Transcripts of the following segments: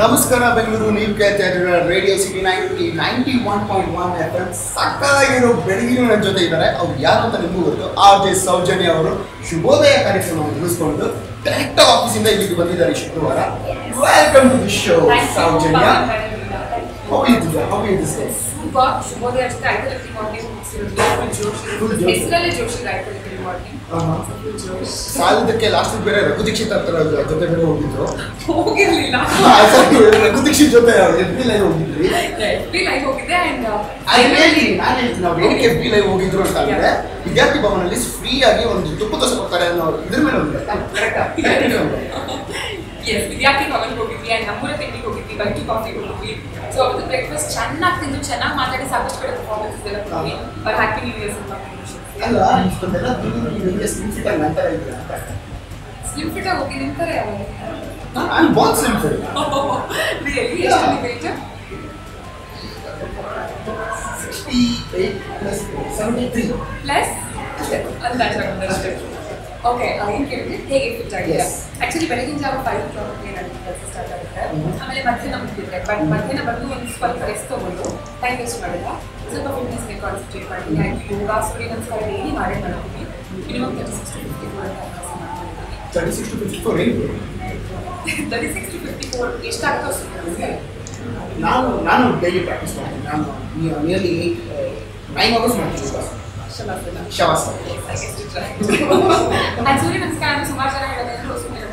ನಮಸ್ಕಾರ ಬೆಂಗಳೂರು, ನೀವು ಕೇಳ್ತಾ ಇದ್ದೀರಾ ರೇಡಿಯೋ ಸಿಟಿ 91.1 FM. ಸಕ್ಕತ್ತಾಗಿರೋ ಬೆಳಗಿನ ನನ್ನ ಜೊತೆ ಇದ್ದಾರೆ. ಅವ್ರು ಯಾರು ಅಂತ ನಿಮಗೂ ಗೊತ್ತು. RJ ಸೌಜನ್ಯ ಅವರು ಶುಭೋದಯ ಕಾರ್ಯಕ್ರಮವನ್ನು ಮುಗಿಸ್ಕೊಂಡು ಡೈರೆಕ್ಟ್ ಆಫೀಸಿಂದ ಇಲ್ಲಿಗೆ ಬಂದಿದ್ದಾರೆ ಶುಕ್ರವಾರ. Welcome to the show Soujanya. How are you today? Super. ಶುಭೋದಯ ಜೊತೆ ಐದಕ್ಕೆ ಮಾರ್ನಿಂಗ್ ಮುಗಿಸಿರೋದು ಹೆಸರಲ್ಲೇ ಜೋಶಿ ಐದಕ್ಕೆ ಮಾರ್ನಿಂಗ್. ಸಾಲದಕ್ಕೆ ಲಾಸ್ಟ್ ಬೇರೆ ರಘು ದೀಕ್ಷಿತ್ ಹತ್ರ ಜೊತೆ ಬೇರೆ ಹೋಗಿದ್ರು. ಹೋಗಿರ್ಲಿಲ್ಲ. ರಘು ದೀಕ್ಷಿತ್ ಜೊತೆ FB ಲೈವ್ ಹೋಗಿದ್ರಿ. FB ಲೈವ್ ಹೋಗಿದ್ದೆ ಅಂಡ್ ನಾವು ಏನಕ್ಕೆ FB ಲೈವ್ ಹೋಗಿದ್ರು ಅಂತ ಅಂದ್ರೆ ವಿದ್ಯಾರ್ಥಿ ಭವನಲ್ಲಿ ಫ್ರೀ ಆಗಿ ಒಂದು ತುಪ್ಪ ದೋಸೆ ಕೊಡ್ತಾರೆ ಅನ್ನೋ ಇದ್ರ ಮೇಲೆ ಒಂದು ವಿದ್ಯಾರ್ಥಿ ಭವನ್ಗೆ ಹೋಗಿದ್ವಿ ಅಂಡ್ ನಮ್ಮೂರ ತಿಂಡಿಗೆ ಹೋಗಿದ್ವಿ, ಬೈಟಿ ಕಾಫಿಗೆ ಹೋಗಿದ್ವಿ. ಸೊ ಅವತ್ತು ಬ್ರೇಕ್ಫಾಸ್ಟ್ ಚೆನ್ನಾಗಿ ತಿಂದು ಚೆನ್ನಾಗಿ ಮಾತಾಡಿ ಸಾಕಷ್ಟು ಕಡೆ ಪರ್ಫಾರ್ಮೆನ್ಸ್ ಎಲ್ಲ ಕೊಡ್ತೀವಿ. ಬಟ್ ಹ್ಯಾಪಿ ನ್ಯೂ ಇಯರ್ಸ್ ಅಂತ ಅಲ್ಲ ಇಷ್ಟೊಂದೆಲ್ಲ ನಿಮಗೆ ಸ್ಲಿಮ್ ಫಿಟ್ ಆಗಿ ನಂತರ ಇದ್ದೀರಾ ಅಂತ. ಸ್ಲಿಮ್ ಫಿಟ್ ಆಗಿ ಹೋಗಿ ನಿಂತಾರೆ ನಾನು ಬಹುತ್ ಸ್ಲಿಮ್ ಫಿಟ್. ರಿಯಲಿ ಎಷ್ಟು ವೆಯ್ಟ್? 68 plus 73 ಪ್ಲಸ್ ಅಷ್ಟೇ. ಓಕೆ, ಏನು ಕೇಳಿದ್ರೆ ಹೇಗೆ ಫಿಟ್ ಆಗಿದೆ? ಆಕ್ಚುಲಿ ಬೆಳಗಿನ ಜಾವ 5 o'clock ನನಗೆ ಕೆಲಸ ಸ್ಟಾರ್ಟ್ ಆಗುತ್ತೆ. ಆಮೇಲೆ ಮಧ್ಯಾಹ್ನ ಮುಗಿದ್ರೆ ಬಟ್ ಮಧ್ಯಾಹ್ನ ಬಂದು ಒಂದು ಸ್ವಲ್ಪ ರೆಸ್ಟ್ ತೊಗೊಂಡು ಟೈಮ್ ವೇಸ್ಟ್ ಮಾಡಿಲ್ಲ. ಸ್ವಲ್ಪ ಫಿಟ್ನೆಸ್ಗೆ ಕಾನ್ಸಂಟ್ರೇಟ್ ಮಾಡ್ತೀನಿ. ಆ್ಯಂಡ್ ಯೋಗ, ಸೂರ್ಯ ನಮಸ್ಕಾರ ಡೈಲಿ ಮಾಡೇ ಮಾಡ್ತೀನಿ. ಮಿನಿಮಮ್ 36 to 54 36 to 54 ಏನು? 36 to 54 ಎಷ್ಟಾಗುತ್ತೋ ಅಷ್ಟು. ನಾನು ಡೈಲಿ ಪ್ರಾಕ್ಟೀಸ್ ಮಾಡ್ತೀನಿ. ನಾನು ನಿಯರ್ಲಿ 9 hours ಮಾಡ್ತೀನಿ. ಶವಾಸ ಸೂರ್ಯ ನಮಸ್ಕಾರ ಸುಮಾರು ಜನ ಹೇಳೋದು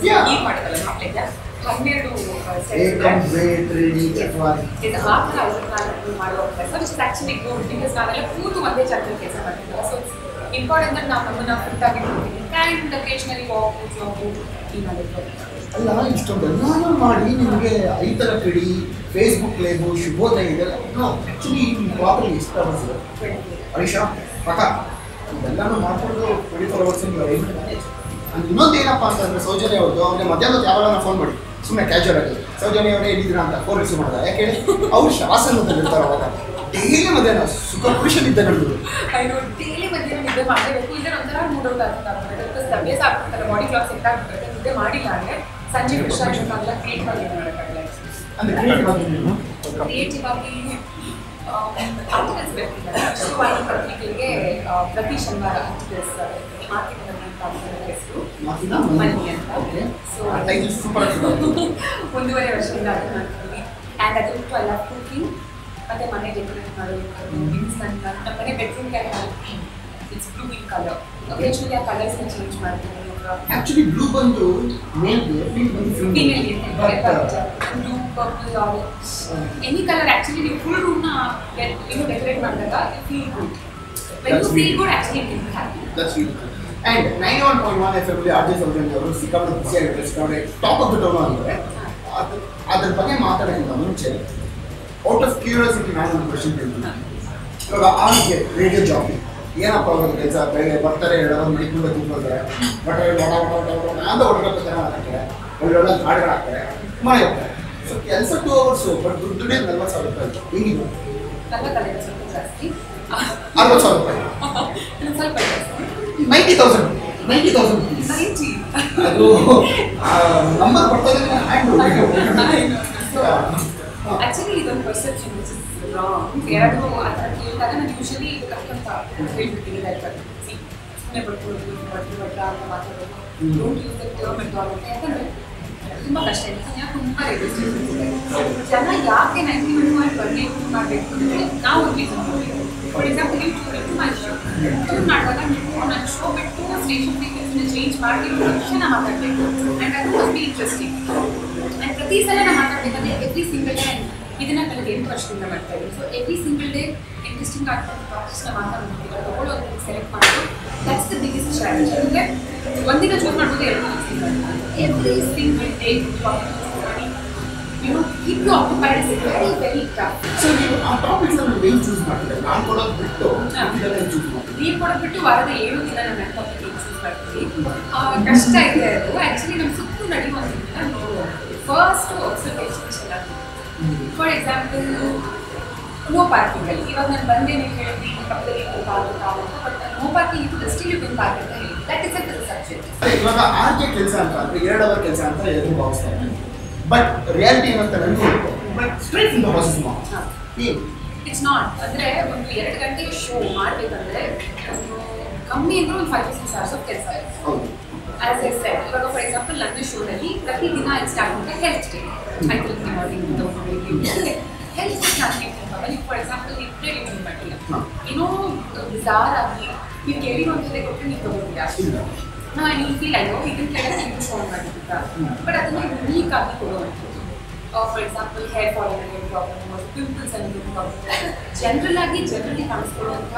ಈಗ ಮಾಡಿದಲ್ಲ ಮಕ್ಕಳಿಗೆ 12 ಮಾಡುವ ಕೆಲಸ which is actually good. Because ನಾವೆಲ್ಲ ಕೂತು ಒಂದೇ ಜಾಗದಲ್ಲಿ ಕೆಲಸ ಮಾಡ್ತಿದ್ದಲ್ಲ. ಸೊ ಇಂಪಾರ್ಟೆಂಟ್ ಅಂದ್ರೆ ನಾವು ನಮ್ಮನ್ನ ಫಿಟ್ ಆಗಿರ್ತೀವಿ. ಆ್ಯಂಡ್ ಒಕೇಶನಲಿ ವಾಕು ಜಾಬು ಈ ಮಾಡಿರ್ತೀವಿ. ಅಲ್ಲ ಇಷ್ಟೊಂದೆಲ್ಲ ಮಾಡಿ ನಿಮಗೆ ಈ ಥರ ಕಿಡಿ ಫೇಸ್ಬುಕ್ ಲೈವು ಶುಭೋದಯ ಇದೆಲ್ಲ ಆ್ಯಕ್ಚುಲಿ ಪ್ರಾಪರ್ಲಿ ಇಷ್ಟ ಅನಿಸಿದೆ ಹರೀಶಾ ಪಕ್ಕ ಇದೆಲ್ಲನೂ ಮಾಡಿಕೊಂಡು 24 hours ಅಂಡ್ ಇನ್ನೊಂದು ಏನಪ್ಪ ಅಂತಂದರೆ ಸೌಜನ್ಯ ಅವ್ರದ್ದು ಅವ್ರಿಗೆ ಮಧ್ಯಾಹ್ನದ ಯಾವಾಗ ಫೋನ್ ಮಾಡಿ ಸುಮ್ಮನೆ ಕ್ಯಾಶುವಲ್ ಆಗಿ ಸೌಜನ್ಯ ಅವರೇ ಎಲ್ಲಿದ್ದೀರಾ ಅಂತ ಫೋನ್ ರಿಸೀವ್ ಮಾಡಿದ. ಯಾಕೆ ಹೇಳಿ ಅವ್ರು ಶಾಸನದಲ್ಲಿರ್ತಾರೆ ಅವಾಗ ಡೈಲಿ ಮಧ್ಯಾಹ್ನ ಸುಖ ಪುರುಷನ್ ಇದ್ದ ನಡೆದು ಡೈಲಿ ಮಧ್ಯಾಹ್ನ ನಿದ್ದೆ ಮಾಡಬೇಕು. ಇದರ ಒಂಥರ ಮೂಡೋದು ಆಗ್ತದೆ. ಬಿಕಾಸ್ ಅಭ್ಯಾಸ ಆಗ್ಬಿಡ್ತಾರೆ, ಬಾಡಿ ಕ್ಲಾಕ್ ಸೆಟ್ ಆಗ್ಬಿಡುತ್ತೆ. ನಿದ್ದೆ ಮಾಡಿಲ್ಲ ಅಂದರೆ ಸಂಜೆ ವಿಶ್ರಾಂತಿಲ್ಲ ಕ್ರಿಯೇಟ್ ಆಗಿ ಮಾಡೋಕ್ಕಾಗಲ್ಲ. ಅಂದರೆ ಕ್ರಿಯೇಟಿವ್ ಆಗಿ ಆರ್ಟಿಕಲ್ಸ್ ಬರ್ತಿದ್ದಾರೆ. ವಿಶ್ವವಾಣಿ ಪತ್ರಿಕೆಗೆ ಪ್ರತಿ ಶನಿವಾರ ಆರ್ಟಿಕಲ್ಸ್ ಮಾರ್ಕೆಟಿಂಗ್ ಅಂತ ಹೆಸರು ಮನಿ ಅಂತ. ಸೊ 1.5 ವರ್ಷದಿಂದ ಅದು ಮಾಡ್ತೀವಿ. ಆ್ಯಂಡ್ ಅದು ಬಿಟ್ಟು ಐ ಲವ್ ಕುಕಿಂಗ್ ಮತ್ತು ಮನೆ ಡೆಕೋರೇಟ್ ಮಾಡೋದು. ನಮ್ಮ ಮನೆ ಬೆಡ್ರೂಮ್ಗೆ it's blue in colour. Occasionally ಆ ಕಲರ್ಸ್ನ ಚೇಂಜ್ ಮಾಡ್ತೀನಿ. ಆಕ್ಚುಲಿ ಬ್ಲೂ ಬಂದು ಮೇಲ್ಗೆ ಫೀಮೇಲ್ಗೆ blue, purple, orange any colour. Actually ನೀವು ಫುಲ್ ರೂಮ್ನ ಏನು ಡೆಕೋರೇಟ್ ಮಾಡಿದಾಗ feel good. When you feel good actually you will happy. That's really good. And 91.1 FM ಅಲ್ಲಿ RJ ಸೌಜನ್ಯ ಅವರು ಸಿಕ್ಕಾಪಟ್ಟೆ ಬಿಸಿಯಾಗಿರುತ್ತೆ. ಸಿಕ್ಕಾಪಟ್ಟೆ ಟಾಪ್ ಆಫ್ ದ ಟೌನ್ ಅಂದರೆ ಅದ್ರ ಬಗ್ಗೆ ಮಾತಾಡೋಕ್ಕಿಂತ ಮುಂಚೆ ಔಟ್ ಆಫ್ ಕ್ಯೂರಿಯಾಸಿಟಿ ನಾನು ಒಂದು ಕ್ವಶನ್ ಕೇಳ್ತೀನಿ. ಇವಾಗ RJ ರೇಡಿಯೋ ಜಾಬ್ ಏನಪ್ಪ ಅವ್ರ ಕೆಲಸ? ಬೆಳಗ್ಗೆ ಬರ್ತಾರೆ, 2 hours ಮಡಿಕೊಂಡು ಕೂತ್ಕೊಳ್ತಾರೆ, ಬಟ್ಟೆ ಅಂತ ಹೊಡ್ಕೊಳ್ತಾರೆ, ಮಾತಾಡ್ತಾರೆ, ಒಳ್ಳೊಳ್ಳೆ ಹಾಡುಗಳು ಹಾಕ್ತಾರೆ, ಮನೆ ಹೋಗ್ತಾರೆ. ಸೊ ಕೆಲಸ 2 hours ಬಟ್ ದುಡ್ಡು 40,000 ರೂಪಾಯಿ. ಹೆಂಗಿದ್ರು 40,000 ಸ್ವಲ್ಪ ಜಾಸ್ತಿ, 60,000 ರೂಪಾಯಿ, ಸ್ವಲ್ಪ ಜಾಸ್ತಿ, 90,000 rupees. ಅದು ನಂಬರ್ ಬರ್ತದೆ ಆ್ಯಕ್ಚುಲಿ ಇದೊಂದು ಪರ್ಸೆಪ್ಷನ್ ವಿಚ್ ಇಸ್ ರಾಂಗ್. ಯಾರಾದರೂ ಆ ಥರ ಕೇಳಿದಾಗ ನಾನು ಯೂಶಲಿ ಅಂತ ಹೇಳ್ಬಿಡ್ತೀನಿ. ಲೈಕ್ ಸುಮ್ಮನೆ ಬರ್ಕೊಳ್ಳೋದು ಬಡ್ಡ ಅಂತ ಮಾತಾಡೋದು, don't use the term mythology. ಯಾಕಂದರೆ ತುಂಬ ಕಷ್ಟ ಇದೆ. ಯಾಕೆ ತುಂಬ ರೆಜಿಸ್ಟ್ರೇಷನ್ ಇದೆ. ಜನ ಯಾಕೆ 90% ಇಂಪ್ರೂವ್ ಮಾಡಬೇಕು ಅಂದರೆ ನಾವು ಒಂದು ರೀಸನ್ ಕೊಡ್ತೀವಿ. ಫಾರ್ ಎಕ್ಸಾಂಪಲ್ ನೀವು ಟೂರ್ ಮಾಡುವಾಗ ನೀವು ನನ್ನ ಶೋ ಬಿಟ್ಟು ಸ್ಟೇಷನ್ ಫ್ರೀಕ್ವೆನ್ಸಿನ ಚೇಂಜ್ ಮಾಡಿರೋ ತಕ್ಷಣ ಮಾತಾಡಬೇಕು. ಆ್ಯಂಡ್ ಅದು ಮಸ್ಟ್ ಬಿ ಇಂಟ್ರೆಸ್ಟಿಂಗ್. ಆ್ಯಂಡ್ ಪ್ರತಿ ಸಲ ನಾವು ಮಾತಾಡಬೇಕಂದ್ರೆ ಎವ್ರಿ ಸಿಂಗಲ್ ಡೇ ಇದನ್ನ ಕಳೆದ 8 ವರ್ಷದಿಂದ ಮಾಡ್ತಾ ಇದ್ದೀವಿ. So every single day interesting ಆಗ್ತದೆ ಟಾಪಿಕ್ಸ್ನ ಮಾತಾಡ್ತೀವಿ. ತಗೊಳ್ಳೋದು ಸೆಲೆಕ್ಟ್ ಮಾಡೋದು ದಟ್ಸ್ ದ ಬಿಗ್ಗೆಸ್ಟ್ ಚಾಲೆಂಜ್. ಅಂದರೆ ಒಂದಿನ ಚೂಸ್ ಮಾಡ್ಬೋದು, 2 ಎವ್ರಿ ಸಿಂಗಲ್ ಡೇ ಮಾಡಿ you keep you occupied is very very tough. So ನೀವು ಆ ಟಾಪಿಕ್ಸನ್ನು ಏನು ಚೂಸ್ ಮಾಡ್ತೀರಾ? ನಾನು ಕೊಡೋದು ಬಿಟ್ಟು ಚೂಸ್ ಮಾಡ್ತೀನಿ. ನೀವು ಕೊಡೋದು ಬಿಟ್ಟು ವಾರದ 7 ದಿನ ನಾನು ಟಾಪಿಕ್ ಚೂಸ್ ಮಾಡ್ತೀವಿ. ಕಷ್ಟ ಇದೆ ಅದು. ಆ್ಯಕ್ಚುಲಿ ನಮ್ಮ ಸುತ್ತು ನಡೆಯುವಂಥದ್ದನ್ನ ನೋಡುವ ಫಸ್ಟ್ ಅಬ್ಸರ್ವೇಷನ್ಸ್ ಎಲ್ಲ. ಫಾರ್ ಎಕ್ಸಾಂಪಲ್ ನೋ ಪಾರ್ಕಿಂಗಲ್ಲಿ ಇವಾಗ ನಾನು ಬಂದೆ, ನೀವು ಹೇಳಿದ್ರಿ ಪಕ್ಕದಲ್ಲಿ ಪಾರ್ಕ್, ಬಟ್ ನೋ ಪಾರ್ಕಿಂಗ್ ಇದು ಸ್ಟಿಲ್ ಯು ಕ್ಯಾನ್ ಪಾರ್ಕ್ ಅಂತ ಹೇಳಿ ದಟ್ ಇಸ್ ಅ ಸಬ್ಜೆಕ್ಟ್. ಇವಾಗ RJ ಕೆಲಸ ಅಂತ ಅಂದರೆ 2 hour ಕೆಲಸ ಅಂತ ಎಲ್ಲರೂ ಭಾವಿಸ್ತಾರೆ. ಬಟ್ ರಿಯಾಲಿಟಿ ಏನಂತ ನನಗೂ but straight in the horses ಮಾ ಇಟ್ಸ್ ನಾಟ್ ಅಂದರೆ ಒಂದು 2 ಗಂಟೆ ಶೋ ಮಾಡಬೇಕಂದ್ರೆ ಒಂದು ಕಮ್ಮಿ ಅಂದ್ರೆ ಒಂದು 5 to 6 hours ಆಫ್ ಕೆಲಸ ಇದೆ. ಹೌದು. ಆಸ್ ಎ ಸೆಟ್ ಇವಾಗ ಫಾರ್ ಎಕ್ಸಾಂಪಲ್ ನನ್ನ ಶೋದಲ್ಲಿ ಪ್ರತಿದಿನ ಸ್ಟಾರ್ಟ್ ಆಗುತ್ತೆ ಹೆಲ್ತ್ ಡೇ ಐದು ಮಾರ್ನಿಂಗ್ ಹೆಲ್ತ್ ಸ್ಟಾರ್ಟ್ ಮಾಡ್ತೀನಿ. ಫಾರ್ ಎಕ್ಸಾಂಪಲ್ ಇಬ್ಬರೇ ರಿವ್ಯೂ ಮಾಡಿಲ್ಲ ಏನೋ ಬಿಜಾರ್ ಆಗಿ ನೀವು ಕೇಳಿರೋಂಥದ್ದೇ ಕೊಟ್ಟರೆ ನೀವು ತಗೋತೀರಾ ನೋ ಐ ನೀಲ್ ಫೀಲ್ ಅಯ್ಯೋ ಇದನ್ನ ಕೇಳಿದ್ರೆ ನೀವು ಫೋನ್ ಮಾಡಿಬಿಟ್ಟ ಬಟ್ ಅದನ್ನು ಯುನೀಕ್ ಆಗಿ ಕೊಡುವಂಥದ್ದು. ಫಾರ್ ಎಕ್ಸಾಂಪಲ್ ಹೇರ್ ಫಾಲ್ ಅನ್ನೋದು ಪ್ರಾಬ್ಲಮ್ ಪಿಂಪಲ್ಸ್ ಅನ್ನೋದು ಪ್ರಾಬ್ಲಮ್ ಜನರಲಿ ಕಾಣಿಸ್ಕೊಳ್ಳುವಂಥ